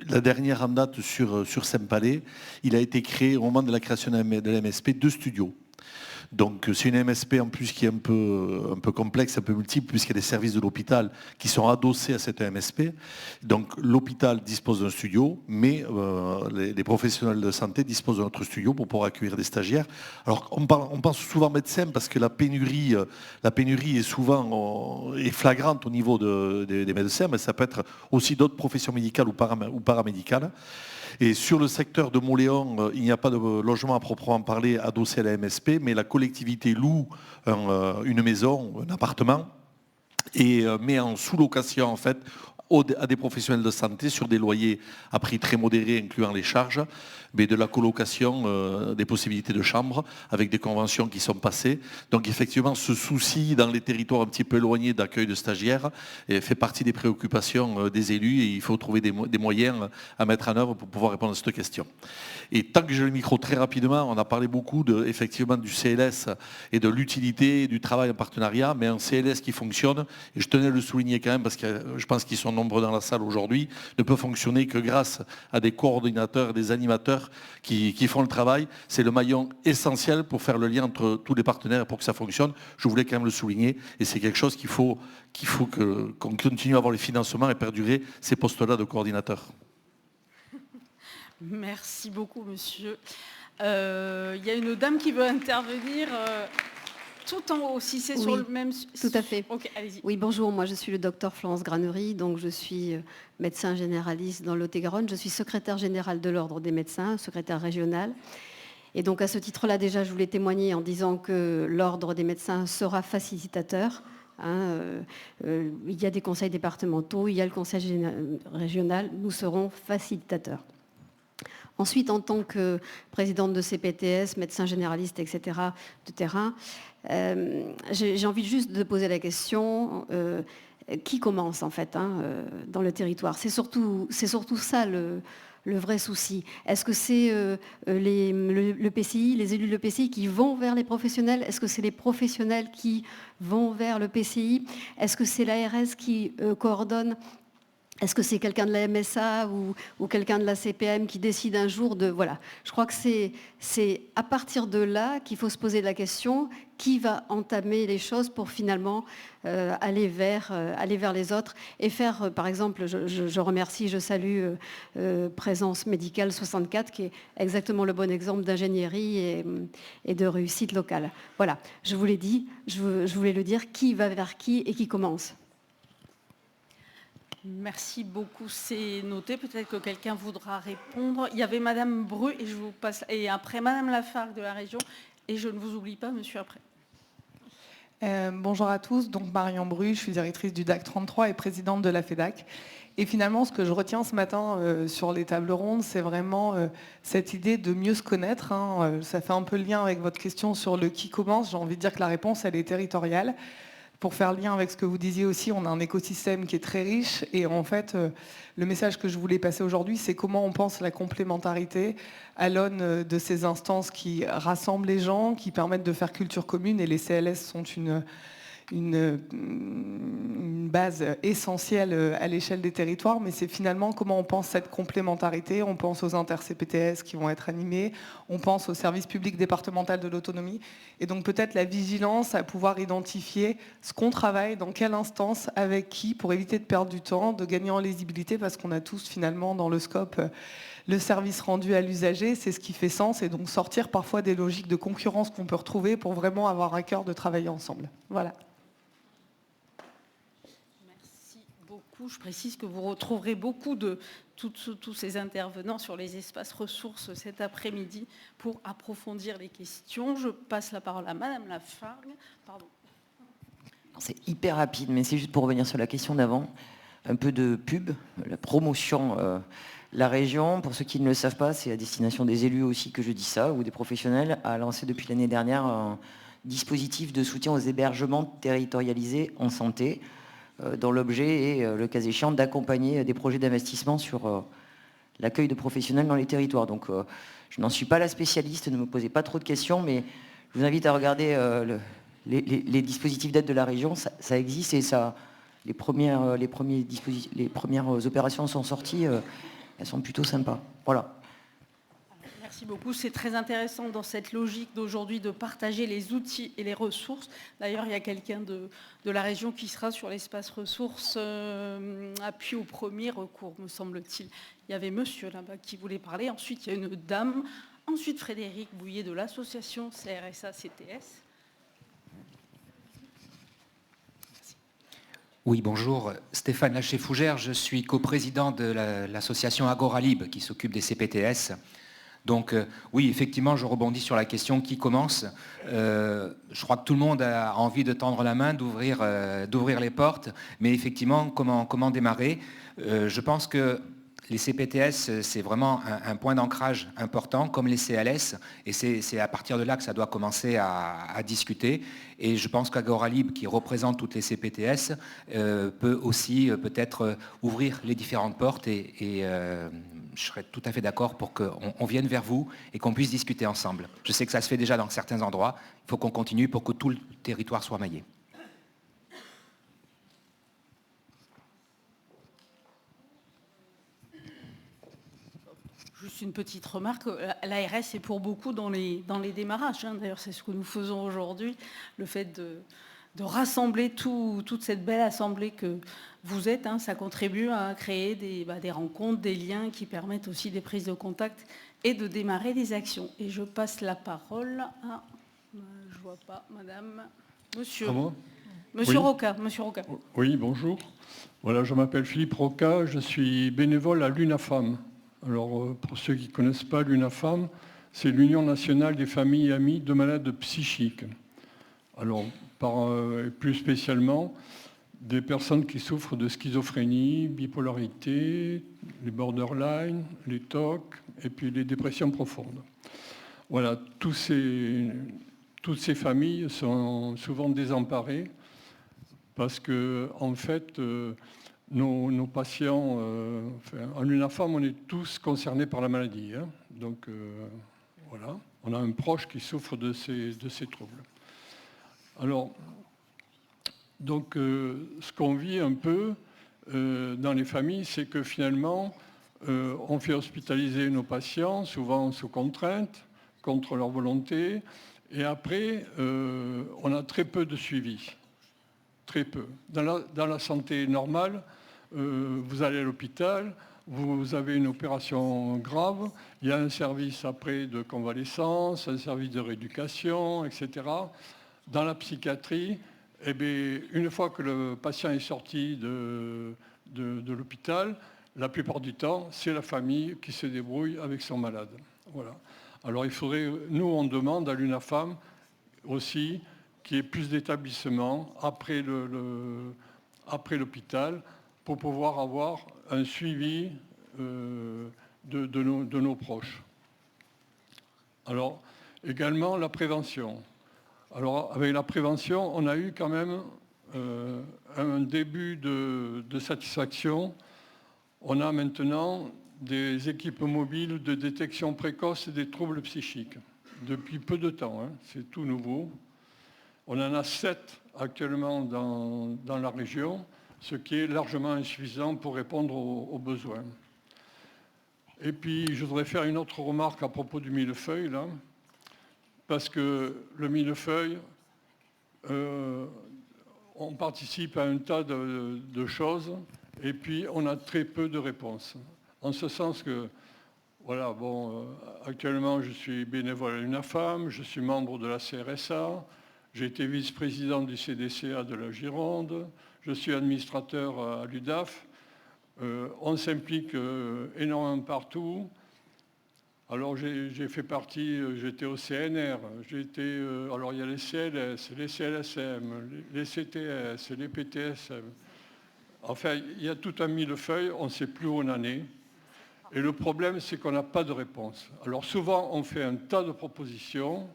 la dernière en date sur Saint-Palais, il a été créé au moment de la création de la MSP 2 studios. Donc c'est une MSP en plus qui est un peu complexe, un peu multiple, puisqu'il y a des services de l'hôpital qui sont adossés à cette MSP. Donc l'hôpital dispose d'un studio, mais les professionnels de santé disposent d'un autre studio pour pouvoir accueillir des stagiaires. Alors on pense souvent médecins parce que la pénurie est souvent flagrante au niveau des médecins, mais ça peut être aussi d'autres professions médicales ou paramédicales. Et sur le secteur de Mauléon, il n'y a pas de logement à proprement parler adossé à la MSP, mais la collectivité loue une maison, un appartement, et met en sous-location en fait à des professionnels de santé sur des loyers à prix très modérés, incluant les charges, mais de la colocation, des possibilités de chambres, avec des conventions qui sont passées. Donc effectivement, ce souci dans les territoires un petit peu éloignés d'accueil de stagiaires fait partie des préoccupations des élus, et il faut trouver des moyens à mettre en œuvre pour pouvoir répondre à cette question. Et tant que j'ai le micro, très rapidement, on a parlé beaucoup effectivement du CLS et de l'utilité du travail en partenariat, mais un CLS qui fonctionne, et je tenais à le souligner quand même parce que je pense qu'ils sont nombreux dans la salle aujourd'hui, ne peut fonctionner que grâce à des coordinateurs et des animateurs qui font le travail. C'est le maillon essentiel pour faire le lien entre tous les partenaires et pour que ça fonctionne. Je voulais quand même le souligner, et c'est quelque chose qu'il faut qu'on continue à avoir les financements et perdurer ces postes-là de coordinateurs. Merci beaucoup, monsieur. Il y a une dame qui veut intervenir tout en haut, si c'est sur le même... Tout à fait. Ok, allez-y. Oui, bonjour, moi je suis le docteur Florence Granery, donc je suis médecin généraliste dans Lot-et-Garonne. Je suis secrétaire générale de l'Ordre des médecins, secrétaire régional. Et donc à ce titre-là, déjà, je voulais témoigner en disant que l'Ordre des médecins sera facilitateur. Il y a des conseils départementaux, il y a le conseil régional, nous serons facilitateurs. Ensuite, en tant que présidente de CPTS, médecin généraliste, etc., de terrain, j'ai envie juste de poser la question, qui commence en fait dans le territoire? C'est surtout ça le vrai souci. Est-ce que c'est le PCI, les élus de l'EPCI qui vont vers les professionnels? Est-ce que c'est les professionnels qui vont vers le PCI? Est-ce que c'est l'ARS qui coordonne? Est-ce que c'est quelqu'un de la MSA ou quelqu'un de la CPM qui décide un jour de... Voilà. Je crois que c'est à partir de là qu'il faut se poser la question, qui va entamer les choses pour finalement aller vers les autres et faire, par exemple, je remercie, je salue Présence Médicale 64, qui est exactement le bon exemple d'ingénierie et de réussite locale. Voilà, je vous l'ai dit, je voulais le dire, qui va vers qui et qui commence. Merci beaucoup, c'est noté. Peut-être que quelqu'un voudra répondre. Il y avait Madame Bru et je vous passe, et après Madame Lafargue de la région, et je ne vous oublie pas, monsieur, après. Bonjour à tous, donc Marion Bru, je suis directrice du DAC 33 et présidente de la FEDAC. Et finalement, ce que je retiens ce matin sur les tables rondes, c'est vraiment cette idée de mieux se connaître. Ça fait un peu le lien avec votre question sur le qui commence. J'ai envie de dire que la réponse, elle est territoriale. Pour faire le lien avec ce que vous disiez aussi, on a un écosystème qui est très riche. Et en fait, le message que je voulais passer aujourd'hui, c'est comment on pense la complémentarité à l'aune de ces instances qui rassemblent les gens, qui permettent de faire culture commune. Et les CLS sont une base essentielle à l'échelle des territoires, mais c'est finalement comment on pense cette complémentarité. On pense aux inter-CPTS qui vont être animés, on pense au service public départemental de l'autonomie, et donc peut-être la vigilance à pouvoir identifier ce qu'on travaille, dans quelle instance, avec qui, pour éviter de perdre du temps, de gagner en lisibilité, parce qu'on a tous finalement dans le scope le service rendu à l'usager, c'est ce qui fait sens, et donc sortir parfois des logiques de concurrence qu'on peut retrouver pour vraiment avoir à cœur de travailler ensemble. Voilà. Je précise que vous retrouverez beaucoup de tous ces intervenants sur les espaces ressources cet après-midi pour approfondir les questions. Je passe la parole à Madame Lafargue. Pardon. C'est hyper rapide, mais c'est juste pour revenir sur la question d'avant. Un peu de pub, la promotion. La région, pour ceux qui ne le savent pas, c'est à destination des élus aussi que je dis ça, ou des professionnels, a lancé depuis l'année dernière un dispositif de soutien aux hébergements territorialisés en santé, dont l'objet est, le cas échéant, d'accompagner des projets d'investissement sur l'accueil de professionnels dans les territoires. Donc je n'en suis pas la spécialiste, ne me posez pas trop de questions, mais je vous invite à regarder les dispositifs d'aide de la région, ça existe, et ça, les premières opérations sont sorties, elles sont plutôt sympas. Voilà. Merci beaucoup. C'est très intéressant dans cette logique d'aujourd'hui de partager les outils et les ressources. D'ailleurs, il y a quelqu'un de la région qui sera sur l'espace ressources appui au premier recours, me semble-t-il. Il y avait monsieur là-bas qui voulait parler. Ensuite, il y a une dame. Ensuite, Frédéric Bouillet de l'association CRSA-CTS. Oui, bonjour. Stéphane Laché-Fougère, je suis coprésident de l'association Agoralib qui s'occupe des CPTS. Donc oui, effectivement, je rebondis sur la question qui commence. Je crois que tout le monde a envie de tendre la main, d'ouvrir les portes, mais effectivement, comment démarrer? Je pense que les CPTS, c'est vraiment un point d'ancrage important, comme les CLS, et c'est à partir de là que ça doit commencer à discuter. Et je pense qu'Agoralib, qui représente toutes les CPTS, peut aussi peut-être ouvrir les différentes portes, et je serais tout à fait d'accord pour qu'on vienne vers vous et qu'on puisse discuter ensemble. Je sais que ça se fait déjà dans certains endroits, il faut qu'on continue pour que tout le territoire soit maillé. Juste une petite remarque, l'ARS est pour beaucoup dans les démarrages. D'ailleurs, c'est ce que nous faisons aujourd'hui, le fait de rassembler toute cette belle assemblée que vous êtes. Ça contribue à créer des rencontres, des liens qui permettent aussi des prises de contact et de démarrer des actions. Et je passe la parole à, je ne vois pas, madame, monsieur. Monsieur oui. Roca. Monsieur Roca. Oui, bonjour. Voilà, je m'appelle Philippe Roca, je suis bénévole à l'UNAFAM. Alors, pour ceux qui ne connaissent pas l'UNAFAM, c'est l'Union nationale des familles et amis de malades psychiques. Alors, plus spécialement, des personnes qui souffrent de schizophrénie, bipolarité, les borderline, les TOC, et puis les dépressions profondes. Voilà, toutes ces familles sont souvent désemparées parce que, en fait, nos patients, en UNAFAM, on est tous concernés par la maladie. Donc, voilà, on a un proche qui souffre de ces troubles. Alors, donc, ce qu'on vit un peu dans les familles, c'est que finalement, on fait hospitaliser nos patients, souvent sous contrainte, contre leur volonté, et après, on a très peu de suivi. Très peu. Dans la santé normale, vous allez à l'hôpital, vous avez une opération grave, il y a un service après de convalescence, un service de rééducation, etc. Dans la psychiatrie, eh bien, une fois que le patient est sorti de l'hôpital, la plupart du temps, c'est la famille qui se débrouille avec son malade. Voilà. Alors il faudrait, nous on demande à l'UNAFAM aussi qu'il y ait plus d'établissements après l'hôpital pour pouvoir avoir un suivi de nos proches. Alors, également la prévention. Alors, avec la prévention, on a eu quand même un début de satisfaction. On a maintenant des équipes mobiles de détection précoce des troubles psychiques. Depuis peu de temps, hein, c'est tout nouveau. On en a 7 actuellement dans la région, ce qui est largement insuffisant pour répondre aux besoins. Et puis, je voudrais faire une autre remarque à propos du millefeuille, là, parce que le millefeuille, on participe à un tas de choses, et puis on a très peu de réponses. En ce sens que, voilà, bon, actuellement, je suis bénévole à l'UNAFAM, je suis membre de la CRSA, j'ai été vice-président du CDCA de la Gironde, je suis administrateur à l'UDAF. On s'implique énormément partout. Alors j'ai fait partie, j'étais au CNR, alors il y a les CLS, les CLSM, les CTS, les PTSM. Enfin, il y a tout un millefeuille, on ne sait plus où on en est. Et le problème, c'est qu'on n'a pas de réponse. Alors souvent, on fait un tas de propositions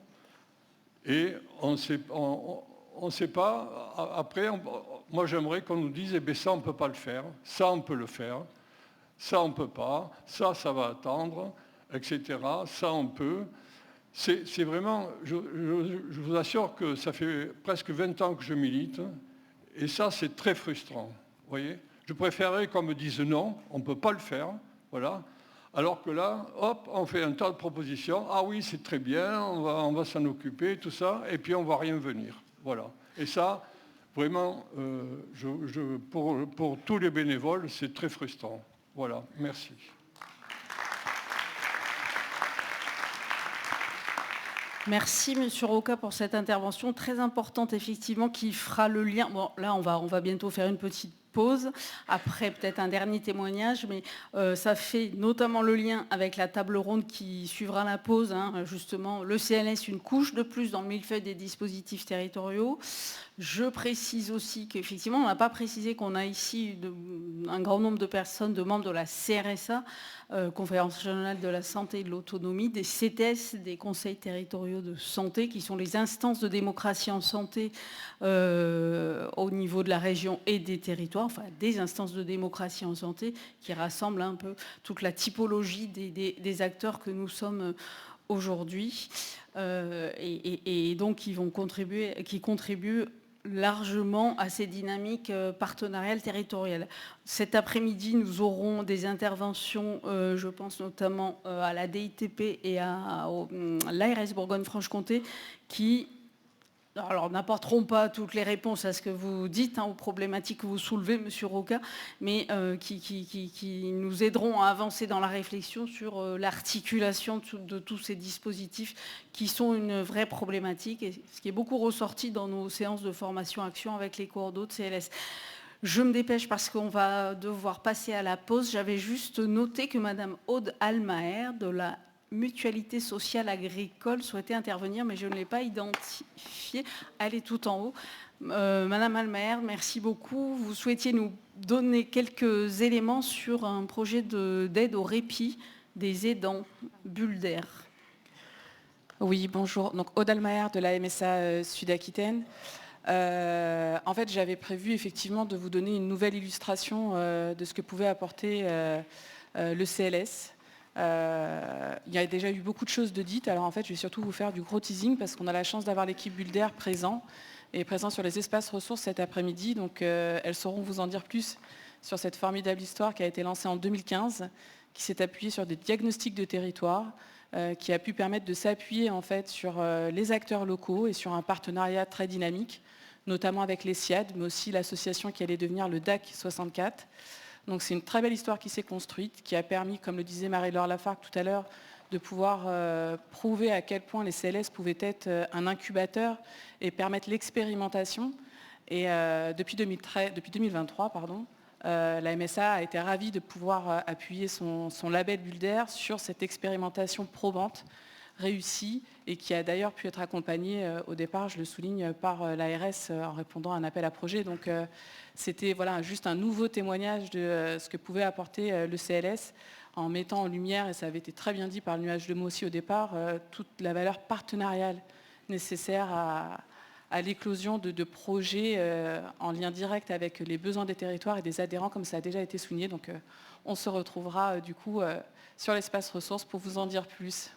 et on ne sait pas. Après, moi j'aimerais qu'on nous dise, eh bien ça on ne peut pas le faire, ça on peut le faire, ça on ne peut pas, ça va attendre, etc. Ça on peut. C'est vraiment, je vous assure que ça fait presque 20 ans que je milite et ça c'est très frustrant. Vous voyez, je préférerais qu'on me dise non, on ne peut pas le faire, voilà. Alors que là, hop, on fait un tas de propositions. Ah oui, c'est très bien, on va s'en occuper, tout ça, et puis on ne va rien venir. Voilà. Et ça, vraiment, pour tous les bénévoles, c'est très frustrant. Voilà, merci. Merci, Monsieur Roca, pour cette intervention très importante, effectivement, qui fera le lien. Bon, là, on va bientôt faire une petite pause, après peut-être un dernier témoignage, mais ça fait notamment le lien avec la table ronde qui suivra la pause, hein, justement, le CLS, une couche de plus dans le millefeuille des dispositifs territoriaux. Je précise aussi qu'effectivement, on n'a pas précisé qu'on a ici un grand nombre de personnes, de membres de la CRSA, Conférence régionale de la santé et de l'autonomie, des CTS, des conseils territoriaux de santé, qui sont les instances de démocratie en santé au niveau de la région et des territoires, enfin des instances de démocratie en santé qui rassemblent un peu toute la typologie des acteurs que nous sommes aujourd'hui et donc qui contribuent largement à ces dynamiques partenariales territoriales. Cet après-midi, nous aurons des interventions, je pense notamment à la DITP et à l'ARS Bourgogne-Franche-Comté, qui n'apporteront pas toutes les réponses à ce que vous dites, hein, aux problématiques que vous soulevez, Monsieur Roca, mais qui nous aideront à avancer dans la réflexion sur l'articulation de tous ces dispositifs qui sont une vraie problématique, et ce qui est beaucoup ressorti dans nos séances de formation-action avec les coordos de CLS. Je me dépêche parce qu'on va devoir passer à la pause. J'avais juste noté que Madame Aude Almaer, de la Mutualité sociale agricole, souhaitait intervenir, mais je ne l'ai pas identifiée. Elle est tout en haut. Madame Almaer, merci beaucoup. Vous souhaitiez nous donner quelques éléments sur un projet d'aide au répit des aidants, Bulle d'air. Oui, bonjour. Donc Aude Almaer de la MSA Sud-Aquitaine. En fait, j'avais prévu effectivement de vous donner une nouvelle illustration de ce que pouvait apporter le CLS. Il y a déjà eu beaucoup de choses de dites, alors en fait je vais surtout vous faire du gros teasing parce qu'on a la chance d'avoir l'équipe Bulle d'air présent sur les espaces ressources cet après-midi, donc elles sauront vous en dire plus sur cette formidable histoire qui a été lancée en 2015, qui s'est appuyée sur des diagnostics de territoire, qui a pu permettre de s'appuyer en fait sur les acteurs locaux et sur un partenariat très dynamique, notamment avec les SIAD, mais aussi l'association qui allait devenir le DAC 64. Donc c'est une très belle histoire qui s'est construite, qui a permis, comme le disait Marie-Laure Lafargue tout à l'heure, de pouvoir prouver à quel point les CLS pouvaient être un incubateur et permettre l'expérimentation. Et depuis 2023, la MSA a été ravie de pouvoir appuyer son label Bulle d'air sur cette expérimentation probante réussi et qui a d'ailleurs pu être accompagné au départ, je le souligne, par l'ARS en répondant à un appel à projet. Donc c'était juste un nouveau témoignage de ce que pouvait apporter le CLS en mettant en lumière, et ça avait été très bien dit par le nuage de mots aussi au départ, toute la valeur partenariale nécessaire à l'éclosion de projets en lien direct avec les besoins des territoires et des adhérents, comme ça a déjà été souligné. Donc on se retrouvera du coup sur l'espace ressources pour vous en dire plus.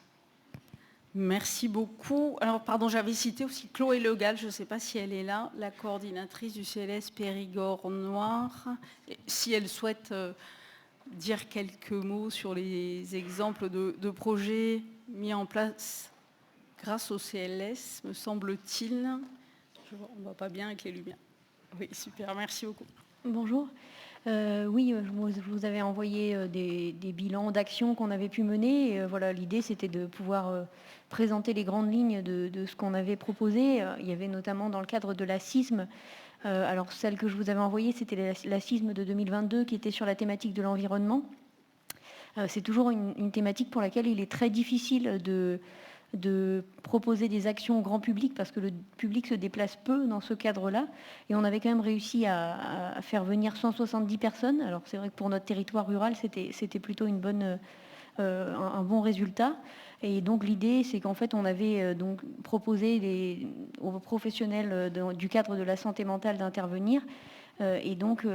Merci beaucoup. Alors, pardon, j'avais cité aussi Chloé Legal, je ne sais pas si elle est là, la coordinatrice du CLS Périgord-Noir. Si elle souhaite dire quelques mots sur les exemples de projets mis en place grâce au CLS, me semble-t-il. On ne voit pas bien avec les lumières. Oui, super, merci beaucoup. Bonjour. Oui, je vous avais envoyé des bilans d'actions qu'on avait pu mener. Et, voilà, l'idée, c'était de pouvoir présenter les grandes lignes de ce qu'on avait proposé. Il y avait notamment dans le cadre de la CISM. Alors, celle que je vous avais envoyée, c'était la CISM de 2022 qui était sur la thématique de l'environnement. C'est toujours une thématique pour laquelle il est très difficile de proposer des actions au grand public parce que le public se déplace peu dans ce cadre-là. Et on avait quand même réussi à faire venir 170 personnes. Alors c'est vrai que pour notre territoire rural, c'était plutôt un bon résultat. Et donc l'idée, c'est qu'en fait, on avait donc proposé aux professionnels du cadre de la santé mentale d'intervenir. Et donc,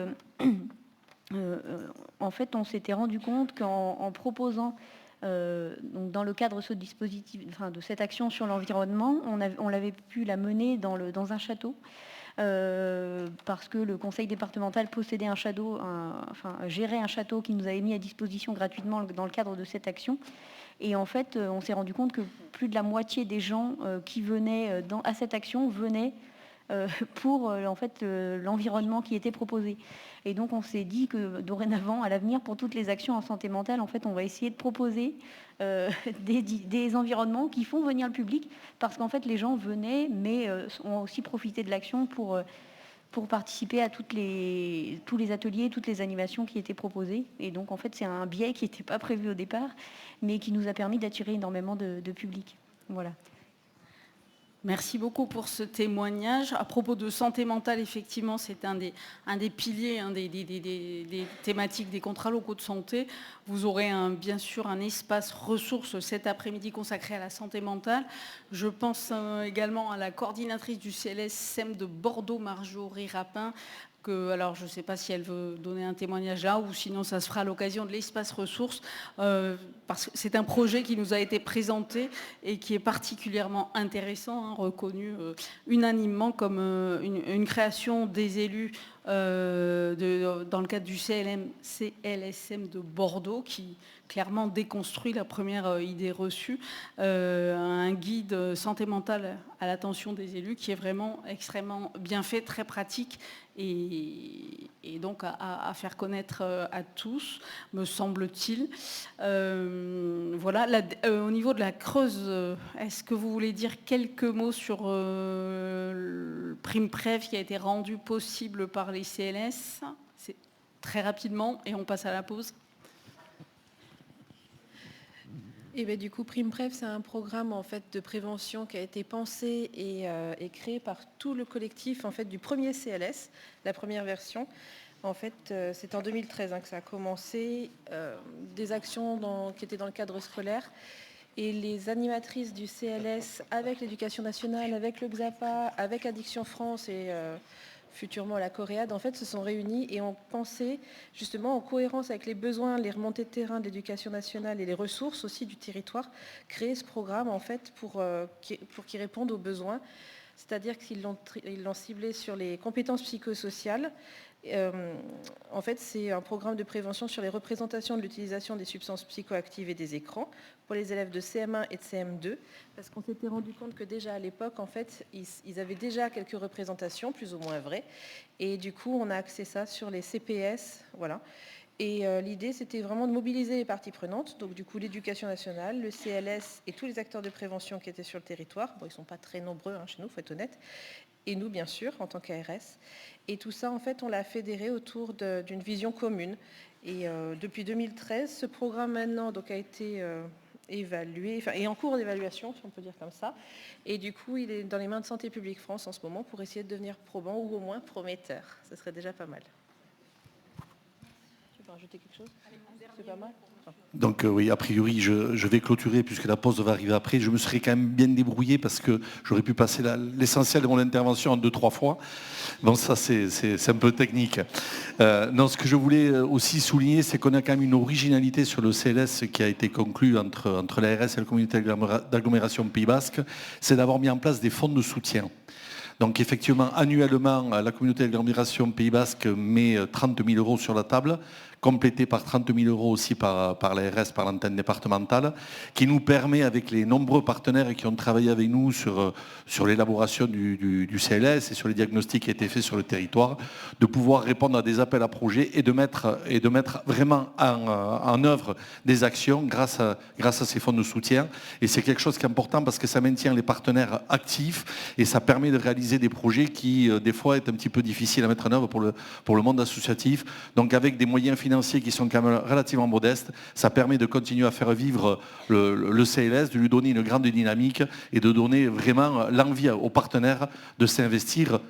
en fait, on s'était rendu compte qu'en proposant donc dans le cadre de ce dispositif, de cette action sur l'environnement, on l'avait pu la mener dans un château, parce que le conseil départemental possédait un château, gérait un château qui nous avait mis à disposition gratuitement dans le cadre de cette action. Et en fait, on s'est rendu compte que plus de la moitié des gens qui venaient à cette action venaient pour l'environnement qui était proposé. Et donc on s'est dit que dorénavant, à l'avenir, pour toutes les actions en santé mentale, en fait, on va essayer de proposer des environnements qui font venir le public, parce qu'en fait les gens venaient, mais ont aussi profité de l'action pour participer à tous les ateliers, toutes les animations qui étaient proposées. Et donc en fait c'est un biais qui n'était pas prévu au départ, mais qui nous a permis d'attirer énormément de public. Voilà. Merci beaucoup pour ce témoignage. À propos de santé mentale, effectivement, c'est un des piliers, des thématiques des contrats locaux de santé. Vous aurez bien sûr un espace ressources cet après-midi consacré à la santé mentale. Je pense également à la coordinatrice du CLS SEM de Bordeaux, Marjorie Rapin. Alors, je ne sais pas si elle veut donner un témoignage là, ou sinon ça se fera à l'occasion de l'espace ressources, parce que c'est un projet qui nous a été présenté et qui est particulièrement intéressant, reconnu unanimement comme une création des élus dans le cadre du CLSM de Bordeaux, qui clairement déconstruit la première idée reçue, un guide santé mentale à l'attention des élus qui est vraiment extrêmement bien fait, très pratique et donc à faire connaître à tous, me semble-t-il. Voilà. Au niveau de la Creuse, est-ce que vous voulez dire quelques mots sur le prime Prév qui a été rendu possible par les CLS? C'est très rapidement et on passe à la pause. Et bien, du coup, Prime Prév, c'est un programme en fait de prévention qui a été pensé et créé par tout le collectif en fait du premier CLS, la première version. En fait, c'est en 2013 que ça a commencé, des actions qui étaient dans le cadre scolaire. Et les animatrices du CLS, avec l'Éducation nationale, avec le XAPA, avec Addiction France et futurement la Coréade, en fait, se sont réunis et ont pensé justement en cohérence avec les besoins, les remontées de terrain de l'Éducation nationale et les ressources aussi du territoire, créer ce programme en fait pour qu'il réponde aux besoins. C'est-à-dire qu'ils l'ont ciblé sur les compétences psychosociales. En fait, c'est un programme de prévention sur les représentations de l'utilisation des substances psychoactives et des écrans pour les élèves de CM1 et de CM2, parce qu'on s'était rendu compte que déjà à l'époque, en fait, ils avaient déjà quelques représentations, plus ou moins vraies, et du coup, on a axé ça sur les CPS, voilà. Et l'idée, c'était vraiment de mobiliser les parties prenantes, donc du coup l'Éducation nationale, le CLS et tous les acteurs de prévention qui étaient sur le territoire. Bon, ils ne sont pas très nombreux chez nous, il faut être honnête. Et nous, bien sûr, en tant qu'ARS. Et tout ça, en fait, on l'a fédéré autour d'une vision commune. Et depuis 2013, ce programme maintenant donc, a été évalué, enfin, est en cours d'évaluation, si on peut dire comme ça. Et du coup, il est dans les mains de Santé publique France en ce moment pour essayer de devenir probant ou au moins prometteur. Ce serait déjà pas mal. Tu veux rajouter quelque chose? C'est pas mal. Donc oui, a priori, je vais clôturer puisque la pause va arriver après. Je me serais quand même bien débrouillé parce que j'aurais pu passer l'essentiel de mon intervention en 2-3 fois. Bon, ça, c'est un peu technique. Non, ce que je voulais aussi souligner, c'est qu'on a quand même une originalité sur le CLS qui a été conclu entre l'ARS et la communauté d'agglomération Pays Basque, c'est d'avoir mis en place des fonds de soutien. Donc effectivement, annuellement, la communauté d'agglomération Pays Basque met 30 000 € sur la table, complété par 30 000 € aussi par l'ARS, par l'antenne départementale, qui nous permet, avec les nombreux partenaires qui ont travaillé avec nous sur l'élaboration du CLS et sur les diagnostics qui ont été faits sur le territoire, de pouvoir répondre à des appels à projets et de mettre vraiment en œuvre des actions grâce à ces fonds de soutien. Et c'est quelque chose qui est important parce que ça maintient les partenaires actifs et ça permet de réaliser des projets qui, des fois, est un petit peu difficile à mettre en œuvre pour le monde associatif. Donc avec des moyens financiers qui sont quand même relativement modestes, ça permet de continuer à faire vivre le CLS, de lui donner une grande dynamique et de donner vraiment l'envie aux partenaires de s'investir,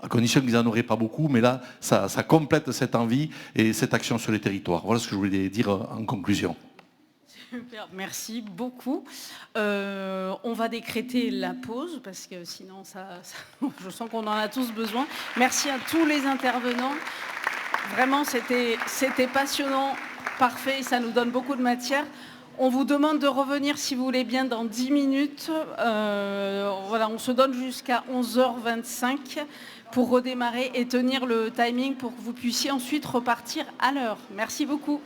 à condition qu'ils n'en auraient pas beaucoup, mais là, ça complète cette envie et cette action sur les territoires. Voilà ce que je voulais dire en conclusion. Super, merci beaucoup. On va décréter la pause parce que sinon, je sens qu'on en a tous besoin. Merci à tous les intervenants. Vraiment, c'était passionnant, parfait, ça nous donne beaucoup de matière. On vous demande de revenir, si vous voulez bien, dans 10 minutes. Voilà, on se donne jusqu'à 11h25 pour redémarrer et tenir le timing pour que vous puissiez ensuite repartir à l'heure. Merci beaucoup.